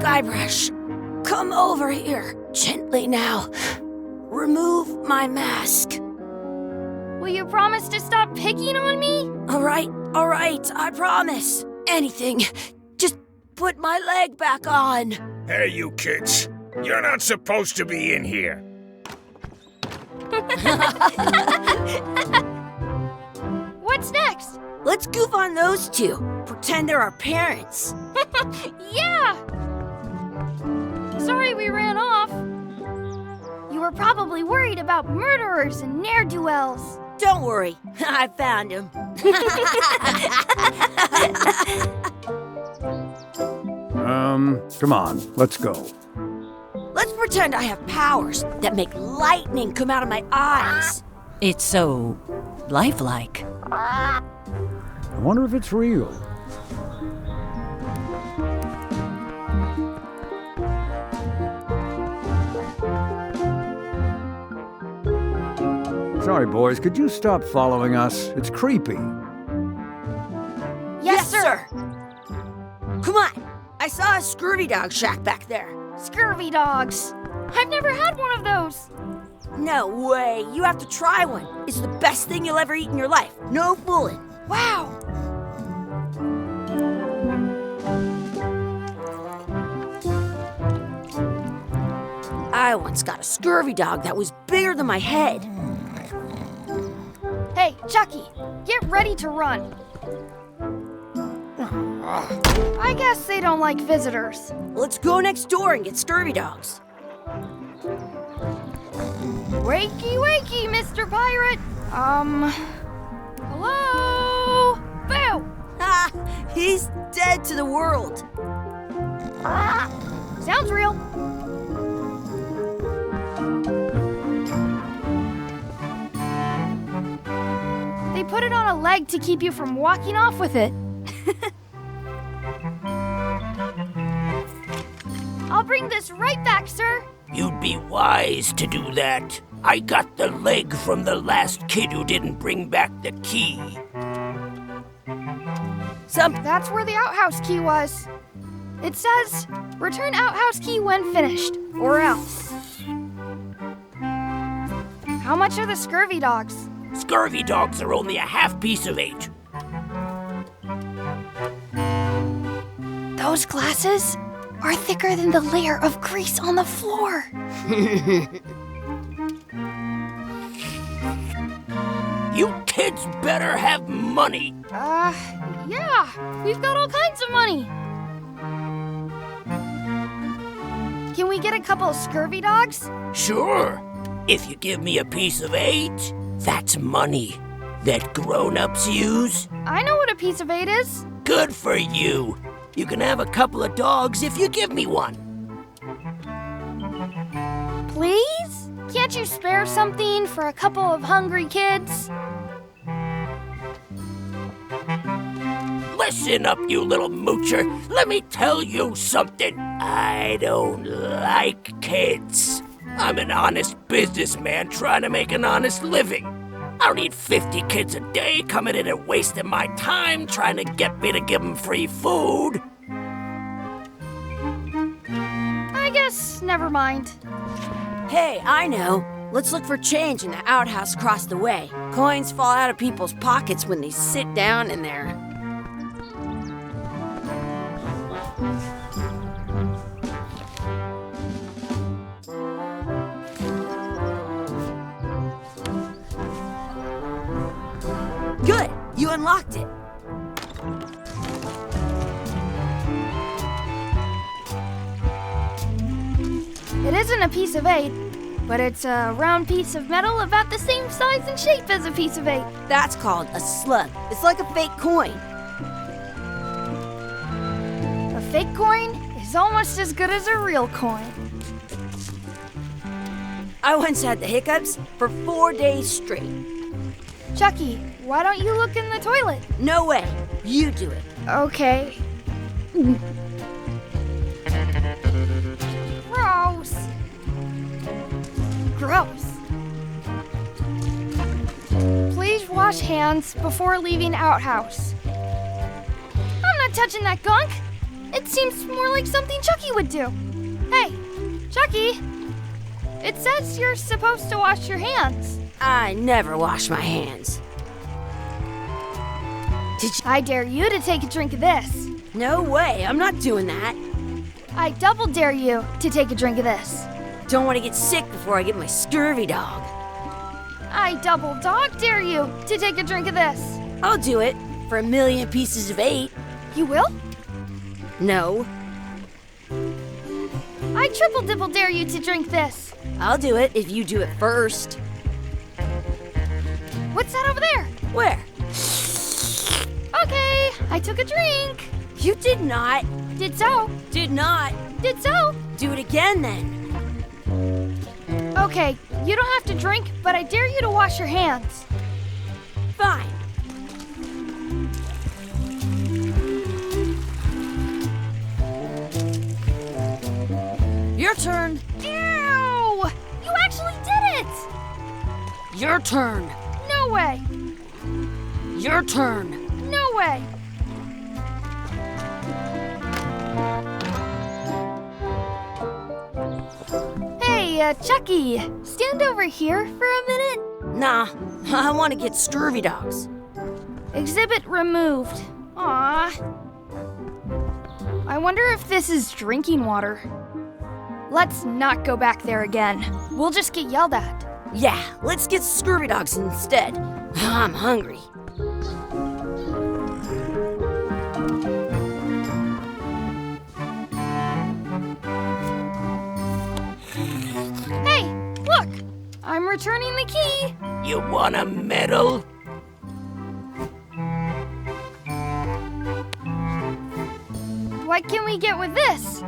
Guybrush, come over here. Gently now. Remove my mask. Will you promise to stop picking on me? All right, I promise. Anything. Just put my leg back on. Hey, you kids. You're not supposed to be in here. What's next? Let's goof on those two. Pretend they're our parents. Yeah! Sorry we ran off. You were probably worried about murderers and ne'er-do-wells. Don't worry, I found him. Come on, let's go. Let's pretend I have powers that make lightning come out of my eyes. It's so lifelike. I wonder if it's real. Sorry, boys, could you stop following us? It's creepy. Yes, sir. Come on. I saw a scurvy dog shack back there. Scurvy dogs. I've never had one of those. No way. You have to try one. It's the best thing you'll ever eat in your life. No fooling. Wow. I once got a scurvy dog that was bigger than my head. Hey, Chucky, get ready to run. I guess they don't like visitors. Let's go next door and get scurvy dogs. Wakey, wakey, Mr. Pirate. Hello? Boo! Ha! He's dead to the world. Sounds real. They put it on a leg to keep you from walking off with it. I'll bring this right back, sir. You'd be wise to do that. I got the leg from the last kid who didn't bring back the key. That's where the outhouse key was. It says, return outhouse key when finished, or else. How much are the scurvy dogs? Scurvy dogs are only a half piece of 8. Those glasses are thicker than the layer of grease on the floor. You kids better have money. Yeah, we've got all kinds of money. Can we get a couple of scurvy dogs? Sure. If you give me a piece of 8, that's money that grown-ups use. I know what a piece of 8 is. Good for you. You can have a couple of dogs if you give me one. Please? Can't you spare something for a couple of hungry kids? Listen up, you little moocher. Let me tell you something. I don't like kids. I'm an honest businessman trying to make an honest living. I don't need 50 kids a day coming in and wasting my time trying to get me to give them free food. I guess never mind. Hey, I know. Let's look for change in the outhouse across the way. Coins fall out of people's pockets when they sit down in there. Good! You unlocked it. It isn't a piece of 8, but it's a round piece of metal about the same size and shape as a piece of 8. That's called a slug. It's like a fake coin. A fake coin is almost as good as a real coin. I once had the hiccups for 4 days straight. Chucky, why don't you look in the toilet? No way. You do it. Okay. Gross. Gross. Please wash hands before leaving outhouse. I'm not touching that gunk. It seems more like something Chucky would do. Hey, Chucky! It says you're supposed to wash your hands. I never wash my hands. I dare you to take a drink of this. No way, I'm not doing that. I double dare you to take a drink of this. Don't want to get sick before I get my scurvy dog. I double dog dare you to take a drink of this. I'll do it for 1,000,000 pieces of 8. You will? No, I triple dibble dare you to drink this. I'll do it if you do it first. What's that over there? Where? Okay, I took a drink. You did not. Did so. Did not. Did so. Do it again then. Okay, you don't have to drink, but I dare you to wash your hands. Fine. Your turn. Ew! You actually did it! Your turn. No way. Your turn. No way. Hey, Chucky, stand over here for a minute. Nah, I want to get scurvy dogs. Exhibit removed. Aw. I wonder if this is drinking water. Let's not go back there again. We'll just get yelled at. Yeah, let's get scurvy dogs instead. I'm hungry. Hey, look! I'm returning the key. You want a medal? What can we get with this?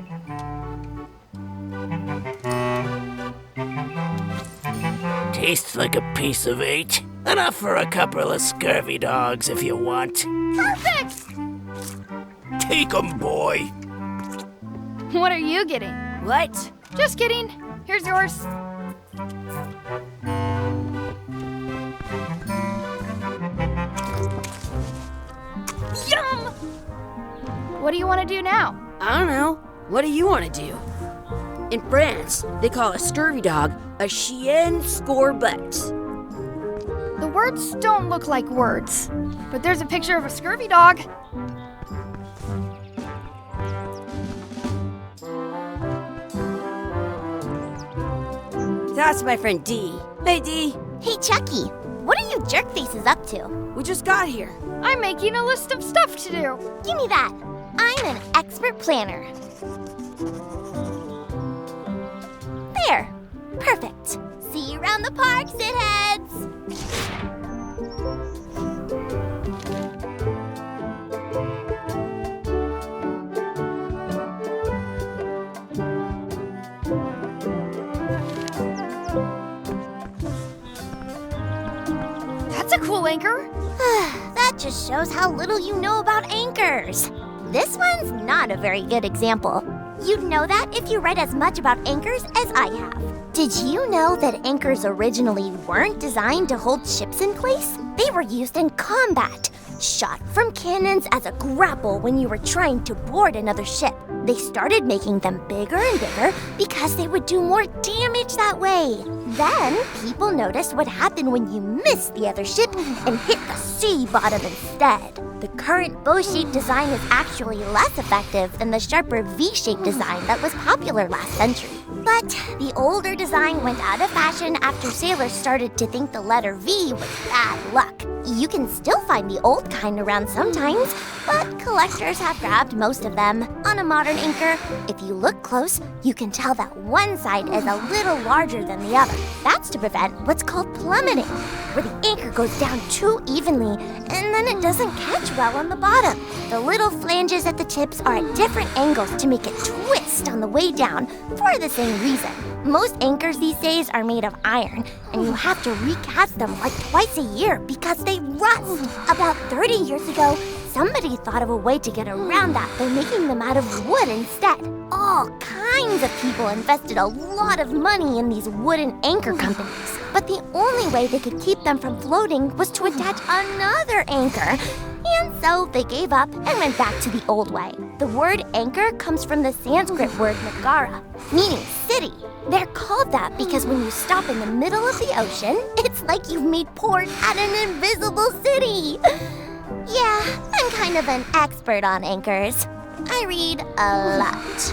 Tastes like a piece of 8. Enough for a couple of scurvy dogs if you want. Perfect! Take 'em, boy. What are you getting? What? Just kidding. Here's yours. Yum! What do you want to do now? I don't know. What do you want to do? In France, they call a scurvy dog a chien scorbut. The words don't look like words, but there's a picture of a scurvy dog. That's my friend Dee. Hey, Dee. Hey, Chucky, what are you jerk faces up to? We just got here. I'm making a list of stuff to do. Give me that. I'm an expert planner. There. Perfect. See you around the park, shitheads. That's a cool anchor. That just shows how little you know about anchors. This one's not a very good example. You'd know that if you read as much about anchors as I have. Did you know that anchors originally weren't designed to hold ships in place? They were used in combat, shot from cannons as a grapple when you were trying to board another ship. They started making them bigger and bigger because they would do more damage that way. Then, people noticed what happened when you missed the other ship and hit the sea bottom instead. The current bow-shaped design is actually less effective than the sharper V-shaped design that was popular last century. But the older design went out of fashion after sailors started to think the letter V was bad luck. You can still find the old kind around sometimes, but collectors have grabbed most of them. On a modern anchor, if you look close, you can tell that one side is a little larger than the other. That's to prevent what's called plummeting, where the anchor goes down too evenly and then it doesn't catch well on the bottom. The little flanges at the tips are at different angles to make it twist on the way down for the same reason. Most anchors these days are made of iron, and you have to recast them like twice a year because they rust. About 30 years ago, somebody thought of a way to get around that by making them out of wood instead. All kinds of people invested a lot of money in these wooden anchor companies. But the only way they could keep them from floating was to attach another anchor. And so they gave up and went back to the old way. The word anchor comes from the Sanskrit word nagara, meaning city. They're called that because when you stop in the middle of the ocean, it's like you've made port at an invisible city. Yeah, I'm kind of an expert on anchors. I read a lot.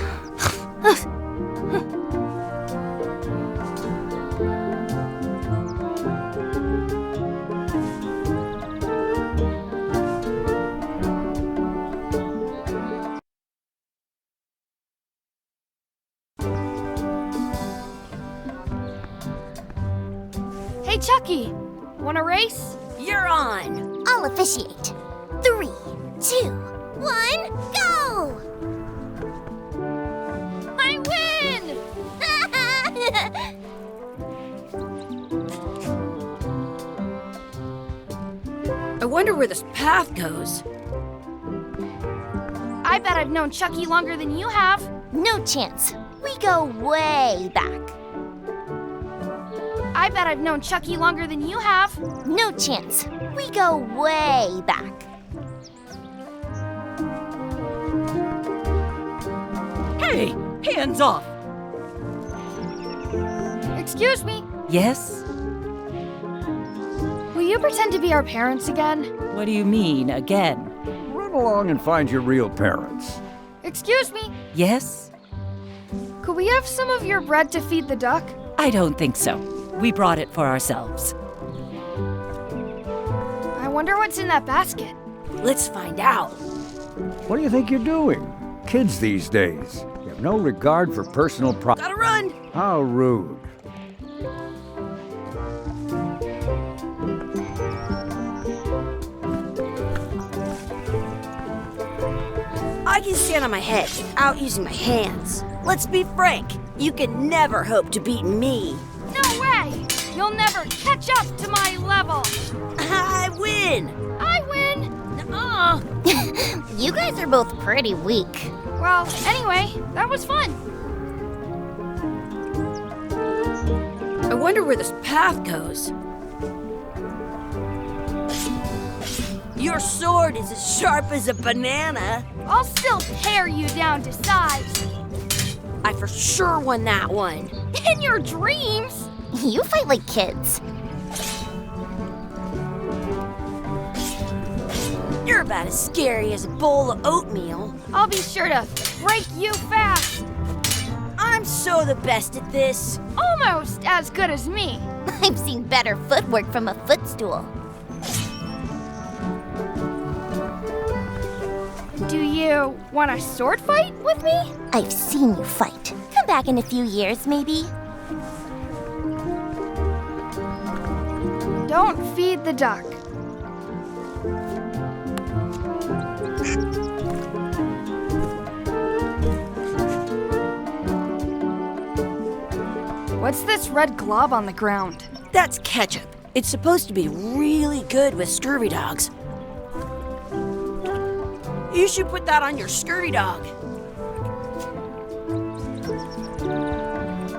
Hey, Chucky, wanna race? You're on. I'll officiate. 3, 2, 1, go! I win! I wonder where this path goes. I bet I've known Chucky longer than you have. No chance. We go way back. I bet I've known Chucky longer than you have. No chance. We go way back. Hey, hands off! Excuse me, Yes? will you pretend to be our parents again? What do you mean, again? Run along and find your real parents. Excuse me, Yes? could we have some of your bread to feed the duck? I don't think so. We brought it for ourselves. I wonder what's in that basket. Let's find out. What do you think you're doing? Kids these days. You have no regard for personal Gotta run. How rude. I can stand on my head without using my hands. Let's be frank. You can never hope to beat me. No way! You'll never catch up to my level. I win. I win! Nuh-uh. You guys are both pretty weak. Well, anyway, that was fun. I wonder where this path goes. Your sword is as sharp as a banana. I'll still tear you down to size. I for sure won that one. In your dreams! You fight like kids. You're about as scary as a bowl of oatmeal. I'll be sure to break you fast. I'm so the best at this. Almost as good as me. I've seen better footwork from a footstool. Do you want a sword fight with me? I've seen you fight. Come back in a few years, maybe. Don't feed the duck. What's this red glob on the ground? That's ketchup. It's supposed to be really good with scurvy dogs. You should put that on your scurvy dog.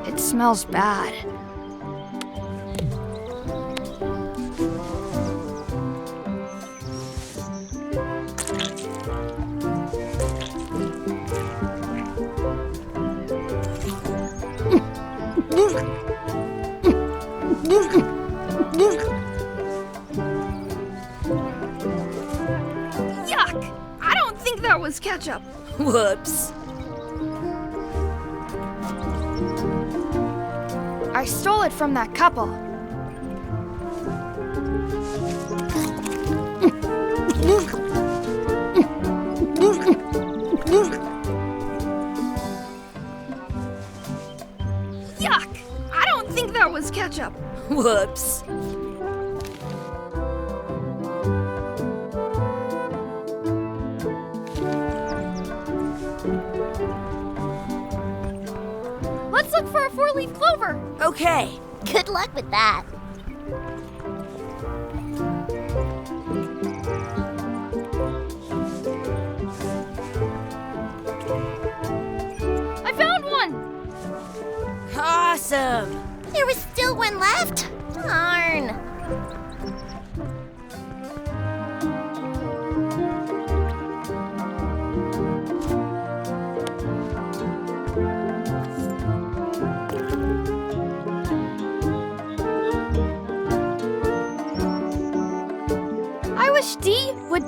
It smells bad. Yuck! I don't think that was ketchup. Whoops. I stole it from that couple. Yuck! I don't think that was ketchup. Whoops. Let's look for a four-leaf clover. Okay. Good luck with that. I found one. Awesome. There was still one left? Darn.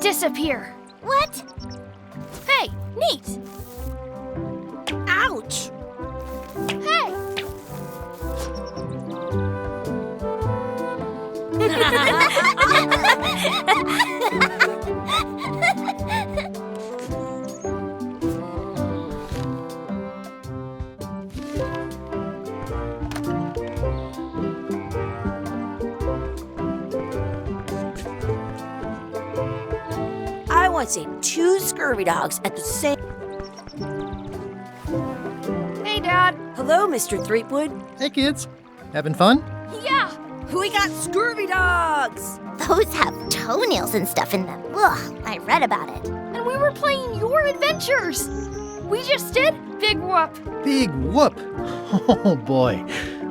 disappear. What? Hey, Neat! Ouch! Hey! I once ate 2 scurvy dogs at the same... Hey, Dad. Hello, Mr. Threepwood. Hey kids, having fun? Yeah! We got scurvy dogs! Those have toenails and stuff in them. Ugh, I read about it. And we were playing your adventures. We just did Big Whoop. Big whoop! Oh boy,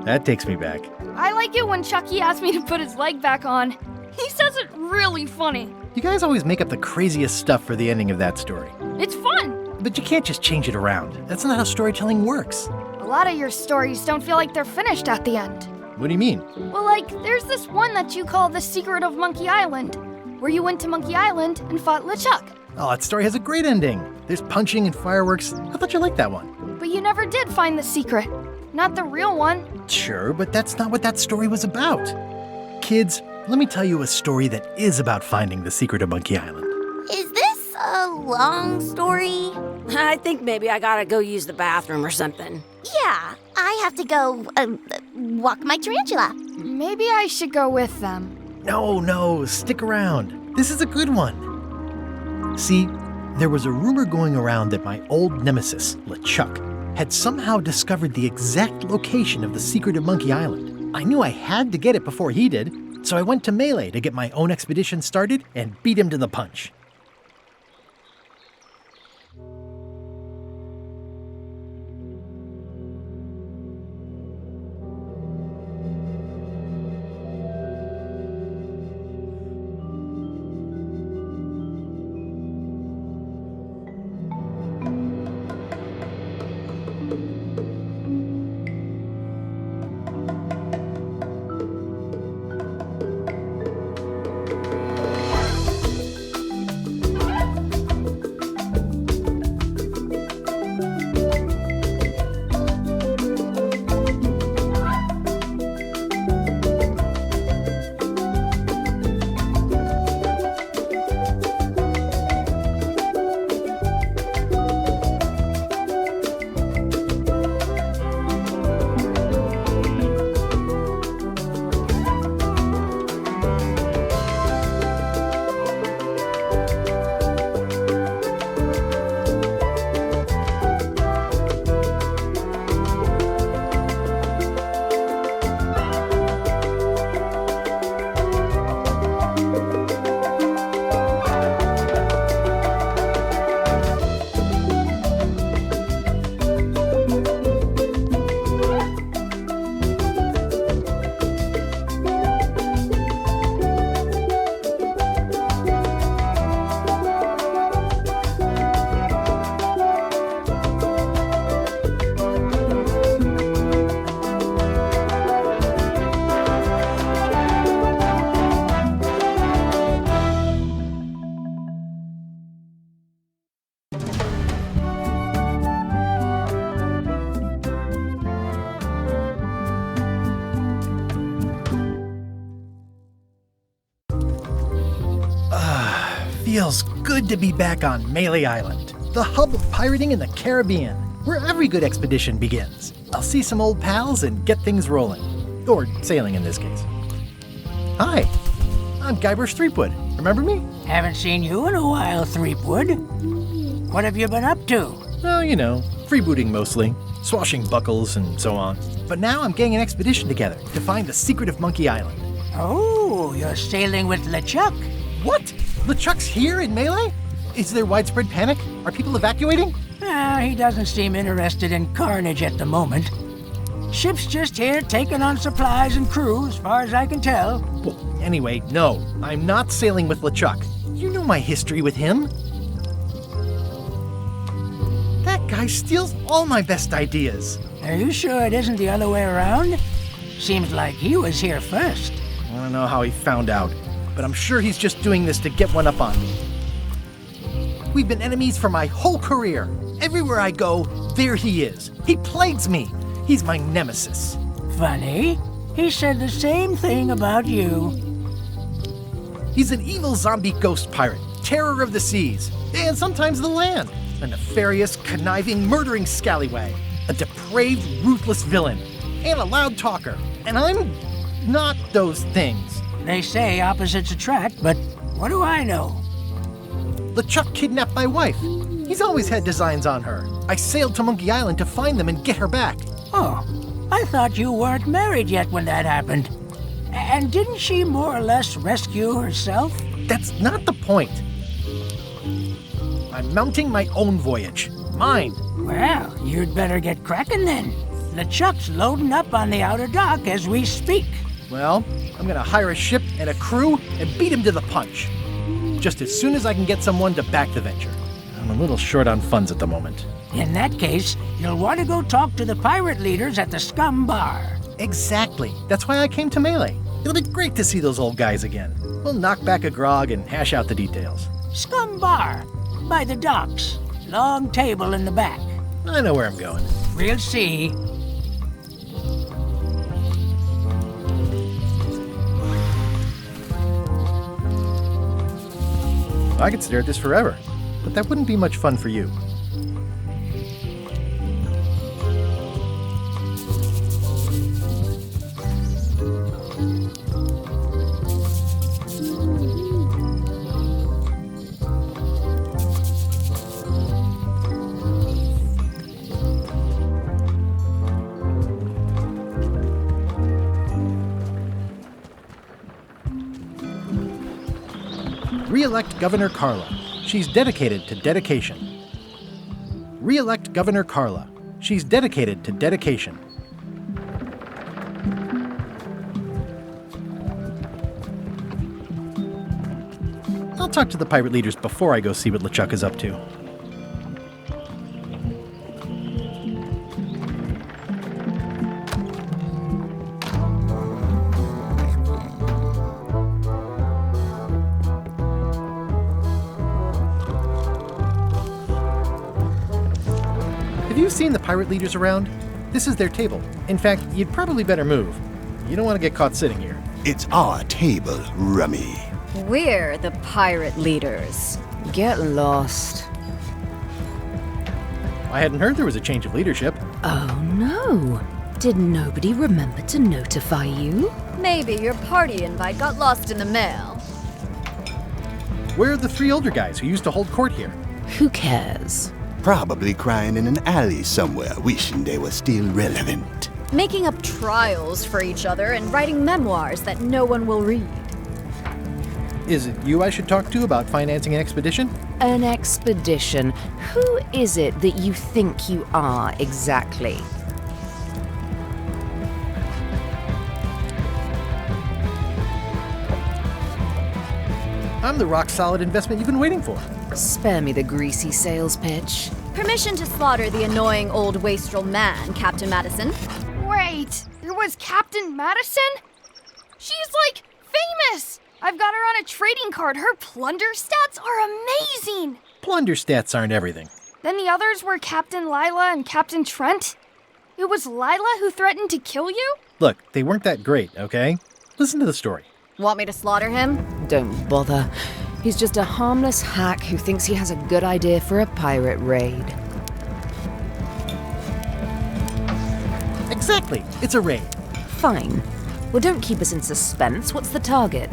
that takes me back. I like it when Chucky asked me to put his leg back on. He says it really funny. You guys always make up the craziest stuff for the ending of that story. It's fun. But you can't just change it around. That's not how storytelling works. A lot of your stories don't feel like they're finished at the end. What do you mean? Well, like, there's this one that you call The Secret of Monkey Island, where you went to Monkey Island and fought LeChuck. Oh, that story has a great ending. There's punching and fireworks. I thought you liked that one. But you never did find the secret. Not the real one. Sure, but that's not what that story was about. Kids, let me tell you a story that is about finding the secret of Monkey Island. Is this a long story? I think maybe I gotta go use the bathroom or something. Yeah, I have to go walk my tarantula. Maybe I should go with them. No, stick around. This is a good one. See, there was a rumor going around that my old nemesis, LeChuck, had somehow discovered the exact location of the secret of Monkey Island. I knew I had to get it before he did, so I went to Melee to get my own expedition started and beat him to the punch. Feels good to be back on Melee Island, the hub of pirating in the Caribbean, where every good expedition begins. I'll see some old pals and get things rolling. Or sailing in this case. Hi, I'm Guybrush Threepwood. Remember me? Haven't seen you in a while, Threepwood. What have you been up to? Oh, you know, freebooting mostly, swashing buckles and so on. But now I'm getting an expedition together to find the secret of Monkey Island. Oh, you're sailing with LeChuck. What? LeChuck's here in Melee? Is there widespread panic? Are people evacuating? He doesn't seem interested in carnage at the moment. Ship's just here taking on supplies and crew, as far as I can tell. Well, anyway, no, I'm not sailing with LeChuck. You know my history with him. That guy steals all my best ideas. Are you sure it isn't the other way around? Seems like he was here first. I don't know how he found out, but I'm sure he's just doing this to get one up on me. We've been enemies for my whole career. Everywhere I go, there he is. He plagues me. He's my nemesis. Funny. He said the same thing about you. He's an evil zombie ghost pirate, terror of the seas, and sometimes the land. A nefarious, conniving, murdering scallywag. A depraved, ruthless villain. And a loud talker. And I'm not those things. They say opposites attract, but what do I know? LeChuck kidnapped my wife. He's always had designs on her. I sailed to Monkey Island to find them and get her back. Oh, I thought you weren't married yet when that happened. And didn't she more or less rescue herself? That's not the point. I'm mounting my own voyage. Mine. Well, you'd better get cracking then. LeChuck's loading up on the outer dock as we speak. Well, I'm gonna hire a ship and a crew and beat him to the punch. Just as soon as I can get someone to back the venture. I'm a little short on funds at the moment. In that case, you'll want to go talk to the pirate leaders at the Scum Bar. Exactly. That's why I came to Melee. It'll be great to see those old guys again. We'll knock back a grog and hash out the details. Scum Bar, by the docks. Long table in the back. I know where I'm going. We'll see. I could stare at this forever, but that wouldn't be much fun for you. Re-elect Governor Carla. She's dedicated to dedication. Re-elect Governor Carla. She's dedicated to dedication. I'll talk to the pirate leaders before I go see what LeChuck is up to. Have you seen the pirate leaders around? This is their table. In fact, you'd probably better move. You don't want to get caught sitting here. It's our table, Rummy. We're the pirate leaders. Get lost. I hadn't heard there was a change of leadership. Oh no. Did nobody remember to notify you? Maybe your party invite got lost in the mail. Where are the three older guys who used to hold court here? Who cares? Probably crying in an alley somewhere, wishing they were still relevant. Making up trials for each other and writing memoirs that no one will read. Is it you I should talk to about financing an expedition? An expedition? Who is it that you think you are exactly? I'm the rock-solid investment you've been waiting for. Spare me the greasy sales pitch. Permission to slaughter the annoying old wastrel man, Captain Madison. Wait, it was Captain Madison? She's like famous! I've got her on a trading card. Her plunder stats are amazing! Plunder stats aren't everything. Then the others were Captain Lila and Captain Trent. It was Lila who threatened to kill you? Look, they weren't that great, okay? Listen to the story. Want me to slaughter him? Don't bother. He's just a harmless hack who thinks he has a good idea for a pirate raid. Exactly. It's a raid. Fine. Well, don't keep us in suspense. What's the target?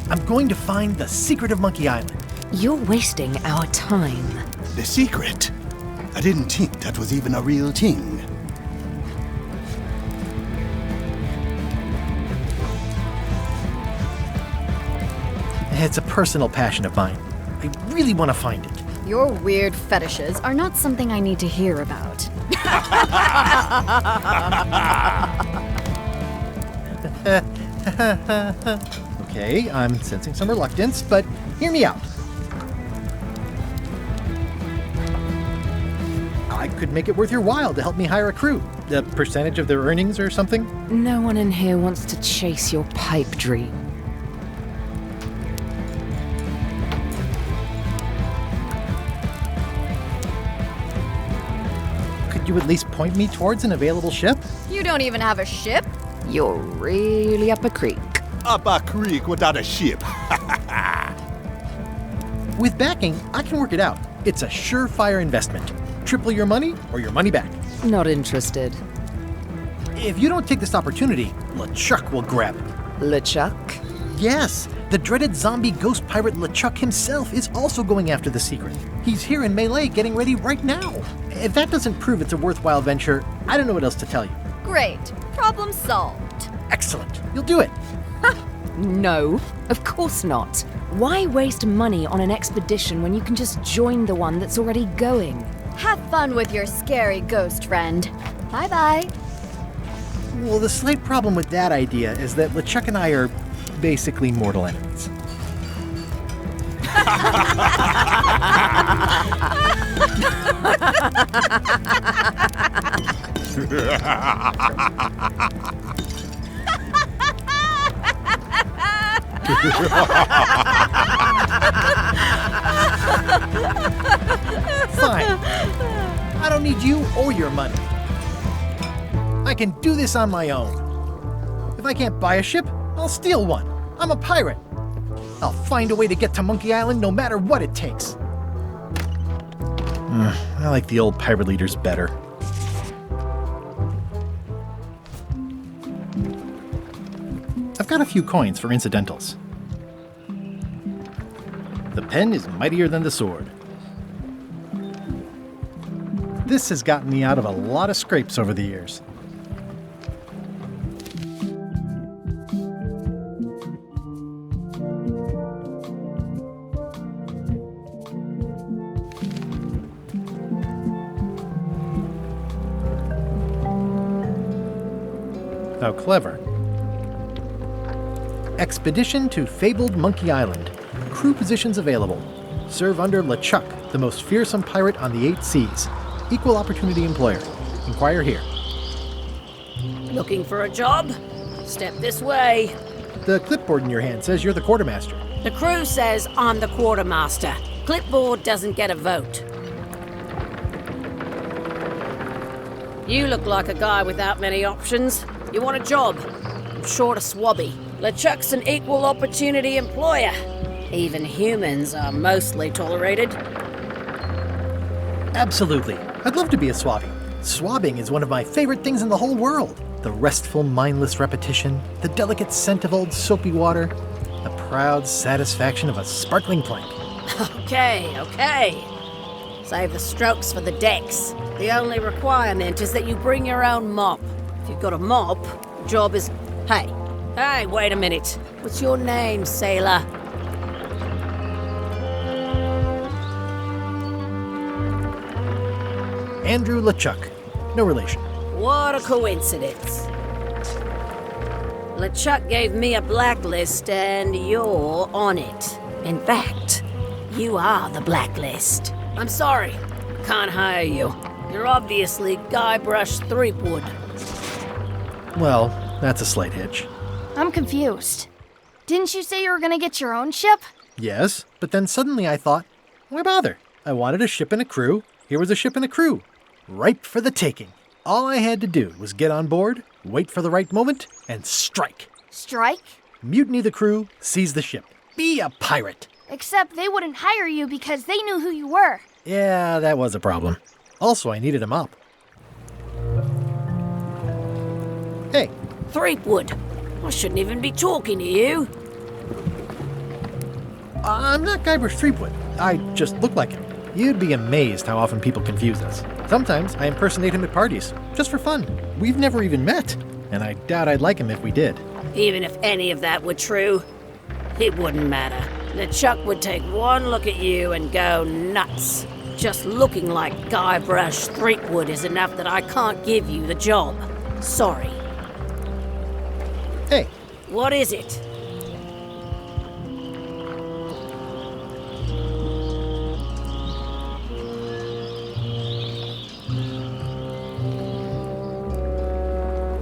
I'm going to find the secret of Monkey Island. You're wasting our time. The secret? I didn't think that was even a real thing. It's a personal passion of mine. I really want to find it. Your weird fetishes are not something I need to hear about. Okay, I'm sensing some reluctance, but hear me out. I could make it worth your while to help me hire a crew. A percentage of their earnings or something? No one in here wants to chase your pipe dream. Could you at least point me towards an available ship? You don't even have a ship? You're really up a creek. Up a creek without a ship. With backing, I can work it out. It's a surefire investment. Triple your money or your money back. Not interested. If you don't take this opportunity, LeChuck will grab it. LeChuck? Yes, the dreaded zombie ghost pirate LeChuck himself is also going after the secret. He's here in Melee getting ready right now. If that doesn't prove it's a worthwhile venture, I don't know what else to tell you. Great. Problem solved. Excellent. You'll do it. No, of course not. Why waste money on an expedition when you can just join the one that's already going? Have fun with your scary ghost friend. Bye-bye. Well, the slight problem with that idea is that LeChuck and I are basically mortal enemies. Fine. I don't need you or your money. I can do this on my own. If I can't buy a ship, I'll steal one. I'm a pirate. I'll find a way to get to Monkey Island no matter what it takes. I like the old pirate leaders better. I've got a few coins for incidentals. The pen is mightier than the sword. This has gotten me out of a lot of scrapes over the years. How clever. Expedition to fabled Monkey Island. Crew positions available. Serve under LeChuck, the most fearsome pirate on the 8 seas. Equal opportunity employer. Inquire here. Looking for a job? Step this way. The clipboard in your hand says you're the quartermaster. The crew says I'm the quartermaster. Clipboard doesn't get a vote. You look like a guy without many options. You want a job? I'm short a swabby. LeChuck's an equal opportunity employer. Even humans are mostly tolerated. Absolutely. I'd love to be a swabby. Swabbing is one of my favorite things in the whole world. The restful, mindless repetition, the delicate scent of old soapy water, the proud satisfaction of a sparkling plank. Okay. Save the strokes for the decks. The only requirement is that you bring your own mop. If you've got a mop, the job is... Hey, wait a minute. What's your name, sailor? Andrew LeChuck. No relation. What a coincidence. LeChuck gave me a blacklist and you're on it. In fact, you are the blacklist. I'm sorry. Can't hire you. You're obviously Guybrush Threepwood. Well, that's a slight hitch. I'm confused. Didn't you say you were gonna get your own ship? Yes, but then suddenly I thought, why bother? I wanted a ship and a crew. Here was a ship and a crew. Ripe for the taking. All I had to do was get on board, wait for the right moment, and strike. Strike? Mutiny the crew, seize the ship. Be a pirate. Except they wouldn't hire you because they knew who you were. Yeah, that was a problem. Also, I needed a mop. Hey. Threepwood. I shouldn't even be talking to you. I'm not Guybrush Threepwood. I just look like him. You'd be amazed how often people confuse us. Sometimes I impersonate him at parties, just for fun. We've never even met, and I doubt I'd like him if we did. Even if any of that were true, it wouldn't matter. LeChuck would take one look at you and go nuts. Just looking like Guybrush Threepwood is enough that I can't give you the job. Sorry. Hey. What is it?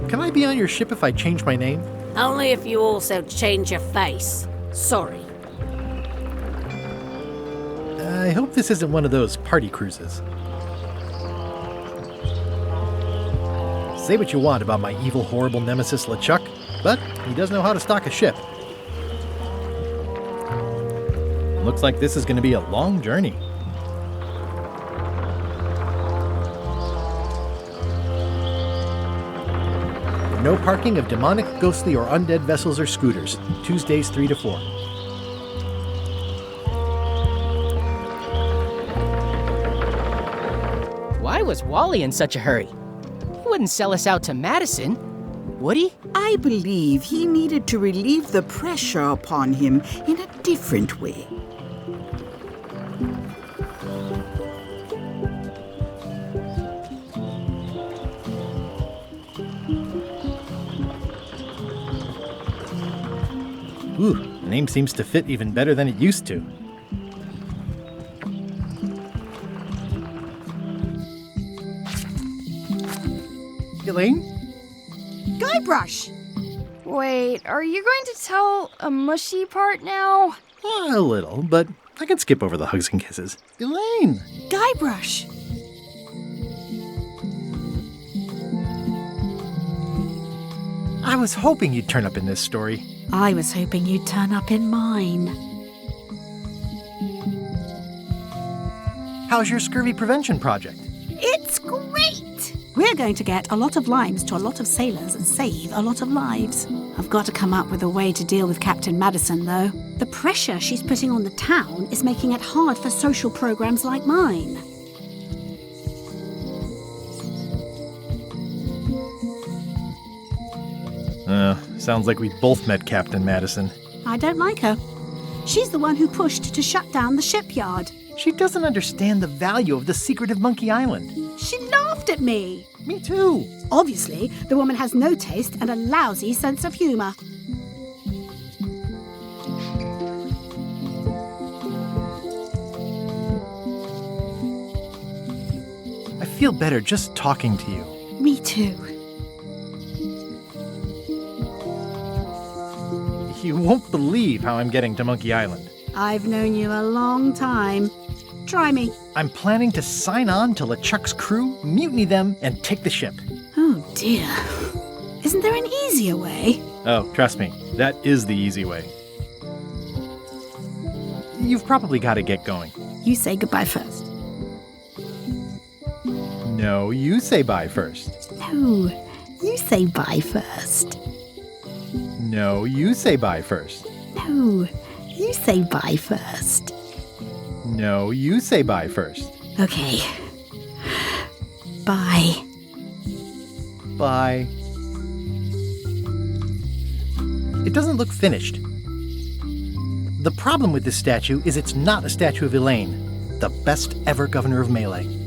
Can I be on your ship if I change my name? Only if you also change your face. Sorry. I hope this isn't one of those party cruises. Say what you want about my evil, horrible nemesis LeChuck, but he does know how to stock a ship. Looks like this is going to be a long journey. No parking of demonic, ghostly, or undead vessels or scooters. Tuesdays 3 to 4. Why was Wally in such a hurry? He wouldn't sell us out to Madison, would he? I believe he needed to relieve the pressure upon him in a different way. Ooh, the name seems to fit even better than it used to. Elaine? Guybrush! Wait, are you going to tell a mushy part now? A little, but I can skip over the hugs and kisses. Elaine! Guybrush! I was hoping you'd turn up in this story. I was hoping you'd turn up in mine. How's your scurvy prevention project? It's great! We're going to get a lot of limes to a lot of sailors and save a lot of lives. I've got to come up with a way to deal with Captain Madison, though. The pressure she's putting on the town is making it hard for social programs like mine. Sounds like we both met Captain Madison. I don't like her. She's the one who pushed to shut down the shipyard. She doesn't understand the value of the secret of Monkey Island. She laughed at me. Me too. Obviously, the woman has no taste and a lousy sense of humor. I feel better just talking to you. Me too. You won't believe how I'm getting to Monkey Island. I've known you a long time. Try me. I'm planning to sign on to LeChuck's crew, mutiny them, and take the ship. Oh dear. Isn't there an easier way? Oh, trust me, that is the easy way. You've probably got to get going. You say goodbye first. No, you say bye first. No, you say bye first. No, you say bye first. No, you say bye first. No, you say bye first. Okay. Bye. Bye. It doesn't look finished. The problem with this statue is it's not a statue of Elaine, the best ever governor of Melee.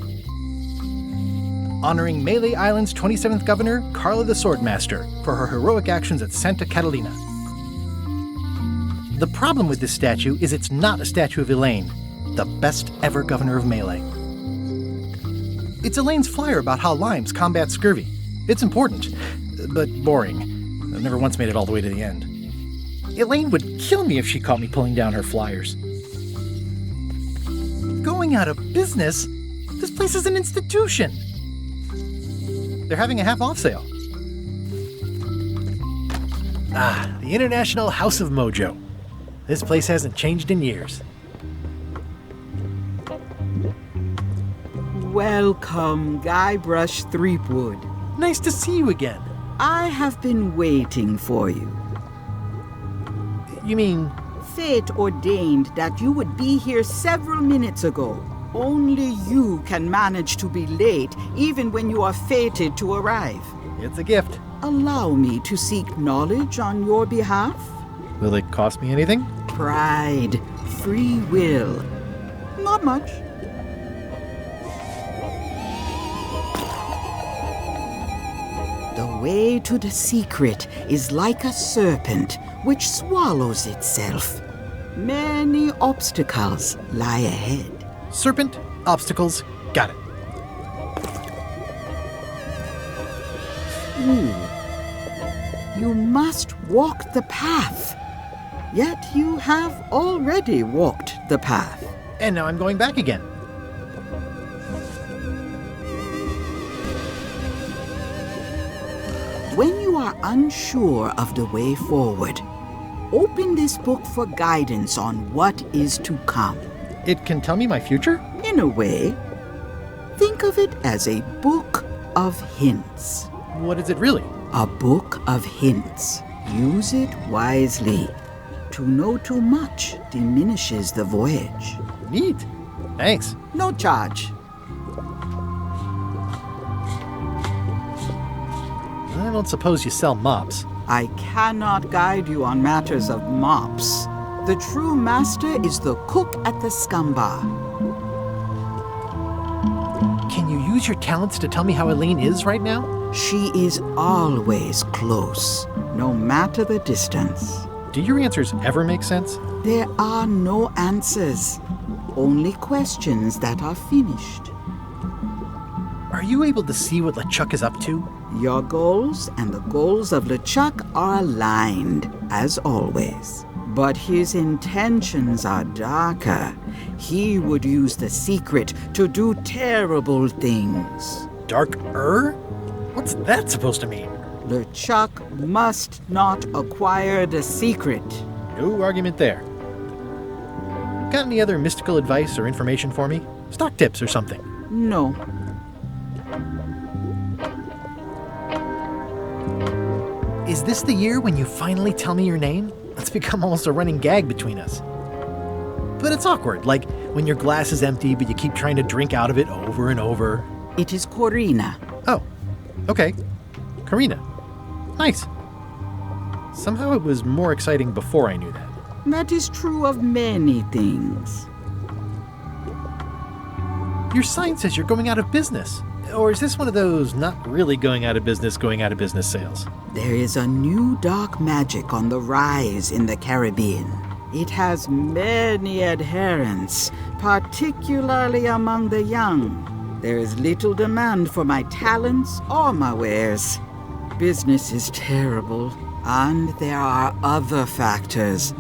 Honoring Melee Island's 27th governor, Carla the Swordmaster, for her heroic actions at Santa Catalina. The problem with this statue is it's not a statue of Elaine, the best ever governor of Melee. It's Elaine's flyer about how limes combat scurvy. It's important, but boring. I never once made it all the way to the end. Elaine would kill me if she caught me pulling down her flyers. Going out of business? This place is an institution. They're having a half-off sale. The International House of Mojo. This place hasn't changed in years. Welcome, Guybrush Threepwood. Nice to see you again. I have been waiting for you. You mean? Fate ordained that you would be here several minutes ago. Only you can manage to be late, even when you are fated to arrive. It's a gift. Allow me to seek knowledge on your behalf. Will it cost me anything? Pride, free will. Not much. The way to the secret is like a serpent which swallows itself. Many obstacles lie ahead. Serpent, obstacles, got it. You must walk the path. Yet you have already walked the path. And now I'm going back again. When you are unsure of the way forward, open this book for guidance on what is to come. It can tell me my future? In a way, think of it as a book of hints. What is it really? A book of hints. Use it wisely. To know too much diminishes the voyage. Neat. Thanks. No charge. I don't suppose you sell mops. I cannot guide you on matters of mops. The true master is the cook at the Scumbar. Can you use your talents to tell me how Elaine is right now? She is always close, no matter the distance. Do your answers ever make sense? There are no answers, only questions that are finished. Are you able to see what LeChuck is up to? Your goals and the goals of LeChuck are aligned, as always. But his intentions are darker. He would use the secret to do terrible things. Darker? What's that supposed to mean? LeChuck must not acquire the secret. No argument there. Got any other mystical advice or information for me? Stock tips or something? No. Is this the year when you finally tell me your name? It's become almost a running gag between us. But it's awkward, like when your glass is empty but you keep trying to drink out of it over and over. It is Corina. Oh, okay. Karina. Nice. Somehow it was more exciting before I knew that. That is true of many things. Your sign says you're going out of business. Or is this one of those not really going out of business sales? There is a new dark magic on the rise in the Caribbean. It has many adherents, particularly among the young. There is little demand for my talents or my wares. Business is terrible, and there are other factors.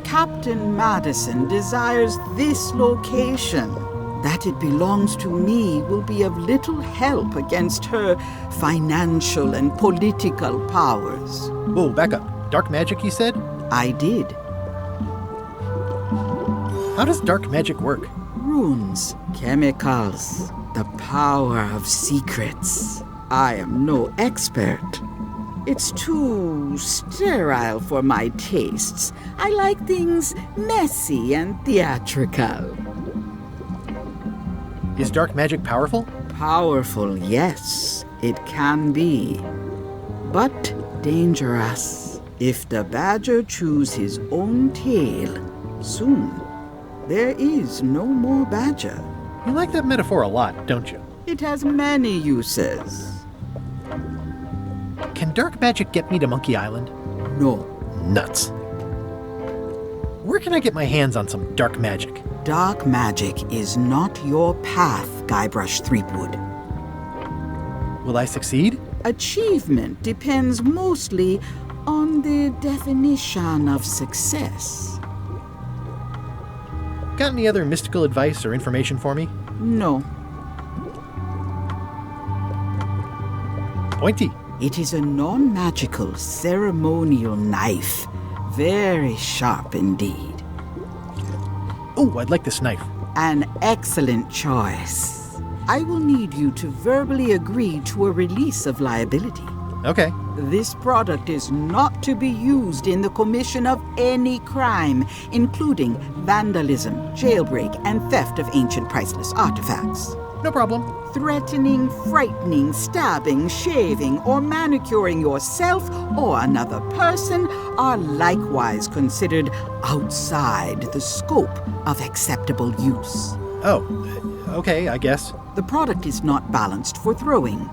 Captain Madison desires this location. That it belongs to me will be of little help against her financial and political powers. Whoa, back up. Dark magic, you said? I did. How does dark magic work? Runes, chemicals, the power of secrets. I am no expert. It's too sterile for my tastes. I like things messy and theatrical. Is dark magic powerful? Powerful, yes, it can be. But dangerous. If the badger chews his own tail, soon there is no more badger. You like that metaphor a lot, don't you? It has many uses. Can dark magic get me to Monkey Island? No. Nuts. Where can I get my hands on some dark magic? Dark magic is not your path, Guybrush Threepwood. Will I succeed? Achievement depends mostly on the definition of success. Got any other mystical advice or information for me? No. Pointy. It is a non-magical ceremonial knife. Very sharp indeed. Oh, I'd like this knife. An excellent choice. I will need you to verbally agree to a release of liability. Okay. This product is not to be used in the commission of any crime, including vandalism, jailbreak, and theft of ancient priceless artifacts. No problem. Threatening, frightening, stabbing, shaving, or manicuring yourself or another person are likewise considered outside the scope of acceptable use. Oh, okay, I guess. The product is not balanced for throwing.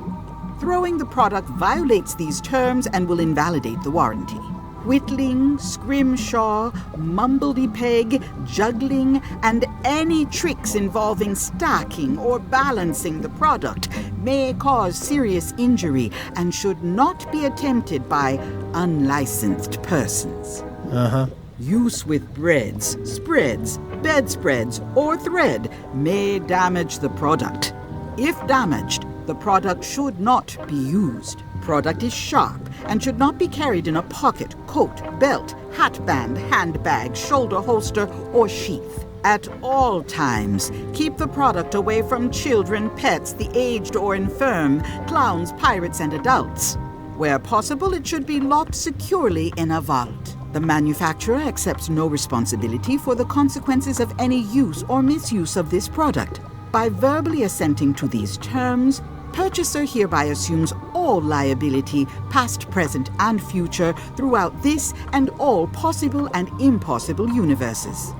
Throwing the product violates these terms and will invalidate the warranty. Whittling, scrimshaw, mumbledy-peg, juggling, and any tricks involving stacking or balancing the product may cause serious injury and should not be attempted by unlicensed persons. Uh-huh. Use with breads, spreads, bedspreads, or thread may damage the product. If damaged, the product should not be used. Product is sharp and should not be carried in a pocket, coat, belt, hatband, handbag, shoulder holster, or sheath. At all times, keep the product away from children, pets, the aged or infirm, clowns, pirates, and adults. Where possible, it should be locked securely in a vault. The manufacturer accepts no responsibility for the consequences of any use or misuse of this product. By verbally assenting to these terms, purchaser hereby assumes all liability, past, present, and future, throughout this and all possible and impossible universes.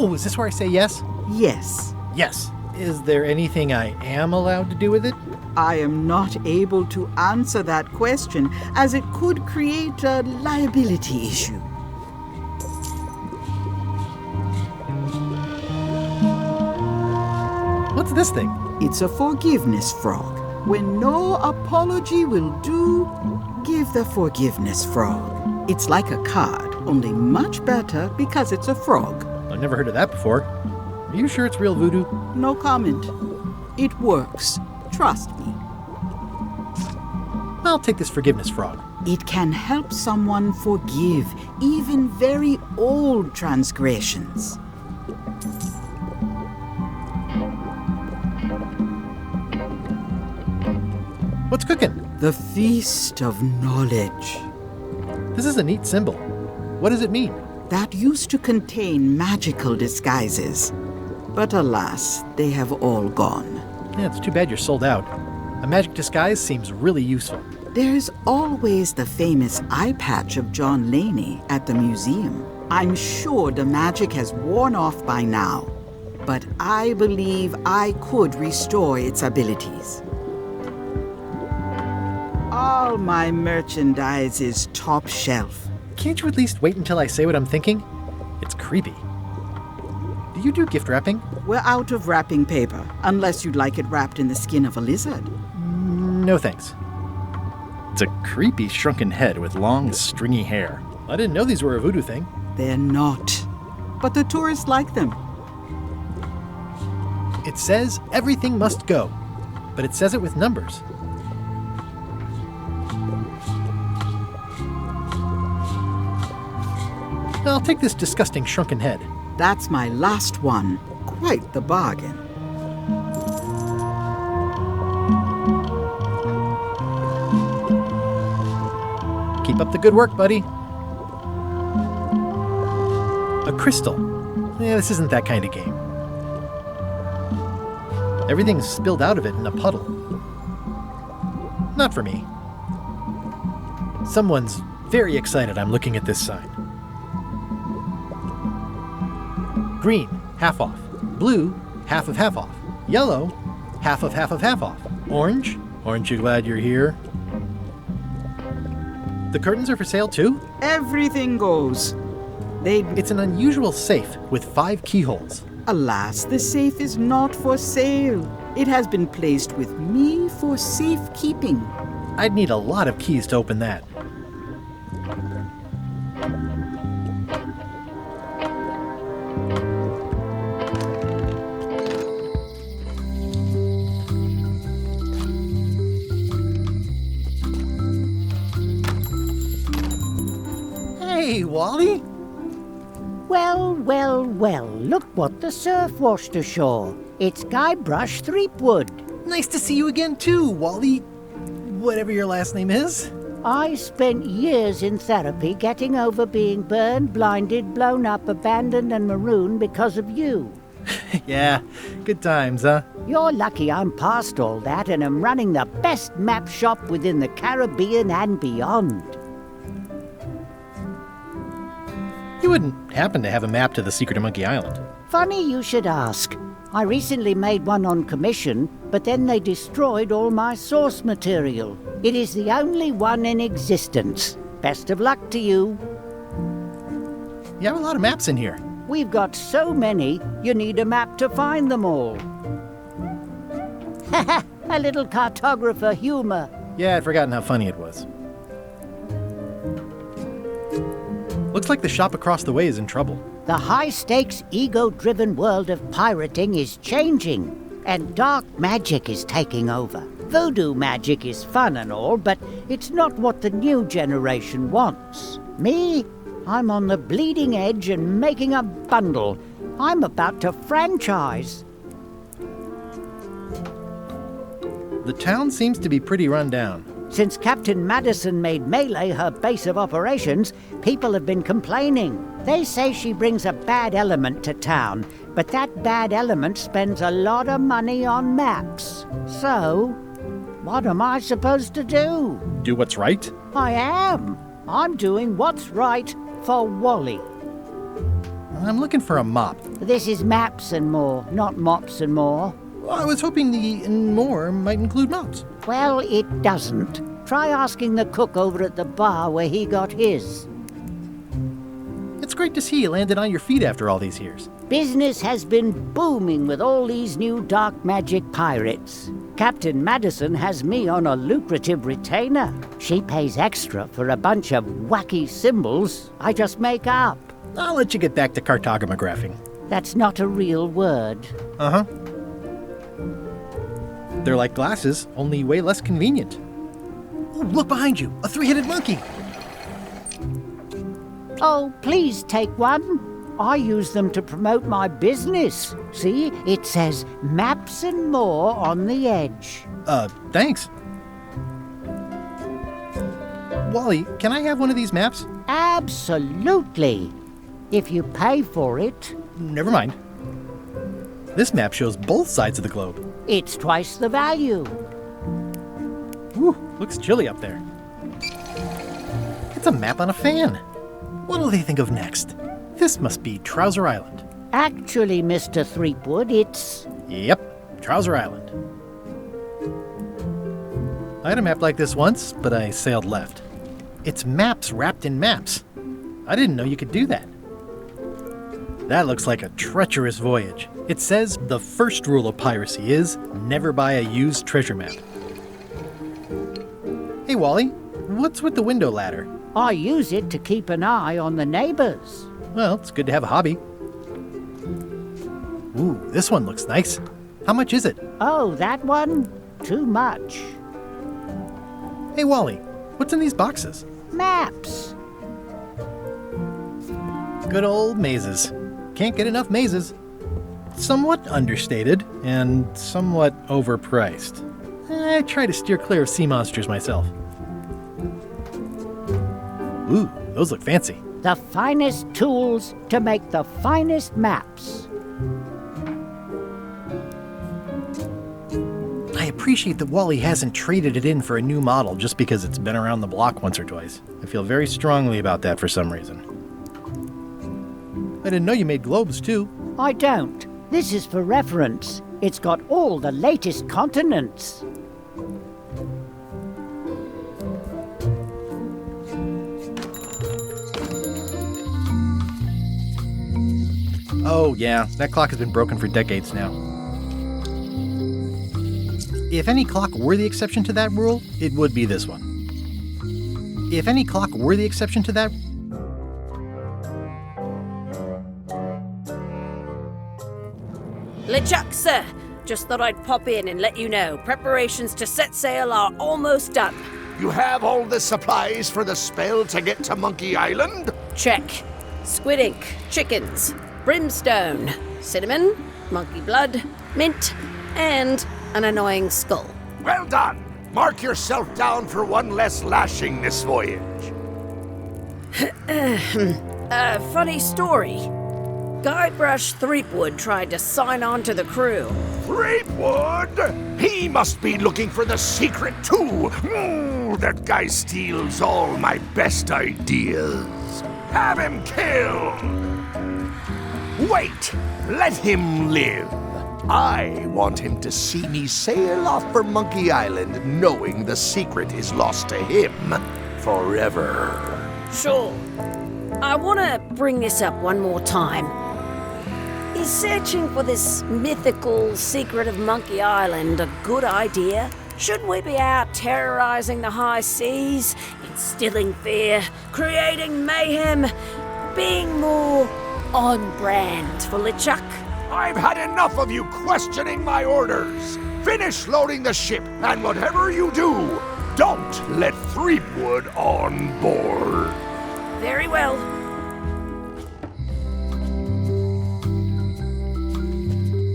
Oh, is this where I say yes? Yes. Yes. Is there anything I am allowed to do with it? I am not able to answer that question, as it could create a liability issue. What's this thing? It's a forgiveness frog. When no apology will do, give the forgiveness frog. It's like a card, only much better because it's a frog. I've never heard of that before. Are you sure it's real voodoo? No comment. It works. Trust me. I'll take this forgiveness frog. It can help someone forgive even very old transgressions. What's cooking? The Feast of Knowledge. This is a neat symbol. What does it mean? That used to contain magical disguises. But alas, they have all gone. Yeah, it's too bad you're sold out. A magic disguise seems really useful. There's always the famous eye patch of John Laney at the museum. I'm sure the magic has worn off by now, but I believe I could restore its abilities. All my merchandise is top shelf. Can't you at least wait until I say what I'm thinking? It's creepy. Do you do gift wrapping? We're out of wrapping paper, unless you'd like it wrapped in the skin of a lizard. No thanks. It's a creepy shrunken head with long, stringy hair. I didn't know these were a voodoo thing. They're not. But the tourists like them. It says everything must go, but it says it with numbers. I'll take this disgusting shrunken head. That's my last one. Quite the bargain. Keep up the good work, buddy. A crystal. Yeah, this isn't that kind of game. Everything's spilled out of it in a puddle. Not for me. Someone's very excited I'm looking at this sign. Green, half off. Blue, half of half off. Yellow, half of half of half off. Orange, aren't you glad you're here? The curtains are for sale too? Everything goes. It's an unusual safe with 5 keyholes. Alas, the safe is not for sale. It has been placed with me for safekeeping. I'd need a lot of keys to open that. Hey, Wally! Well, well, well, look what the surf washed ashore. It's Guybrush Threepwood. Nice to see you again too, Wally. Whatever your last name is. I spent years in therapy getting over being burned, blinded, blown up, abandoned, and marooned because of you. Yeah, good times, huh? You're lucky I'm past all that and am running the best map shop within the Caribbean and beyond. You wouldn't happen to have a map to the secret of Monkey Island. Funny you should ask. I recently made one on commission, but then they destroyed all my source material. It is the only one in existence. Best of luck to you. You have a lot of maps in here. We've got so many, you need a map to find them all. Haha, a little cartographer humor. Yeah, I'd forgotten how funny it was. Looks like the shop across the way is in trouble. The high-stakes, ego-driven world of pirating is changing, and dark magic is taking over. Voodoo magic is fun and all, but it's not what the new generation wants. Me? I'm on the bleeding edge and making a bundle. I'm about to franchise. The town seems to be pretty run down. Since Captain Madison made Melee her base of operations, people have been complaining. They say she brings a bad element to town, but that bad element spends a lot of money on maps. So, what am I supposed to do? Do what's right? I am. I'm doing what's right for Wally. I'm looking for a mop. This is maps and more, not mops and more. I was hoping the and more might include mops. Well, it doesn't. Try asking the cook over at the bar where he got his. It's great to see you landed on your feet after all these years. Business has been booming with all these new dark magic pirates. Captain Madison has me on a lucrative retainer. She pays extra for a bunch of wacky symbols I just make up. I'll let you get back to cartographing. That's not a real word. Uh-huh. They're like glasses, only way less convenient. Ooh, look behind you, a three-headed monkey. Oh, please take one. I use them to promote my business. See, it says maps and more on the edge. Thanks. Wally, can I have one of these maps? Absolutely. If you pay for it. Never mind. This map shows both sides of the globe. It's twice the value. Whew, looks chilly up there. It's a map on a fan. What'll they think of next? This must be Trouser Island. Actually, Mr. Threepwood, it's... Yep, Trouser Island. I had a map like this once, but I sailed left. It's maps wrapped in maps. I didn't know you could do that. That looks like a treacherous voyage. It says the first rule of piracy is never buy a used treasure map. Hey, Wally, what's with the window ladder? I use it to keep an eye on the neighbors. Well, it's good to have a hobby. Ooh, this one looks nice. How much is it? Oh, that one? Too much. Hey, Wally, what's in these boxes? Maps. Good old mazes. Can't get enough mazes. Somewhat understated and somewhat overpriced. I try to steer clear of sea monsters myself. Ooh, those look fancy. The finest tools to make the finest maps. I appreciate that Wally hasn't traded it in for a new model just because it's been around the block once or twice. I feel very strongly about that for some reason. I didn't know you made globes, too. I don't. This is for reference. It's got all the latest continents. Oh, yeah, that clock has been broken for decades now. If any clock were the exception to that rule, it would be this one. If any clock were the exception to that... LeChuck, sir. Just thought I'd pop in and let you know. Preparations to set sail are almost done. You have all the supplies for the spell to get to Monkey Island? Check. Squid ink, chickens, brimstone, cinnamon, monkey blood, mint, and an annoying skull. Well done! Mark yourself down for one less lashing this voyage. Funny story. Guybrush Threepwood tried to sign on to the crew. Threepwood? He must be looking for the secret too. That guy steals all my best ideas. Have him killed! Wait! Let him live. I want him to see me sail off for Monkey Island knowing the secret is lost to him forever. Sure. I want to bring this up one more time. Is searching for this mythical secret of Monkey Island a good idea? Shouldn't we be out terrorizing the high seas, instilling fear, creating mayhem, being more on brand for LeChuck? I've had enough of you questioning my orders. Finish loading the ship, and whatever you do, don't let Threepwood on board. Very well.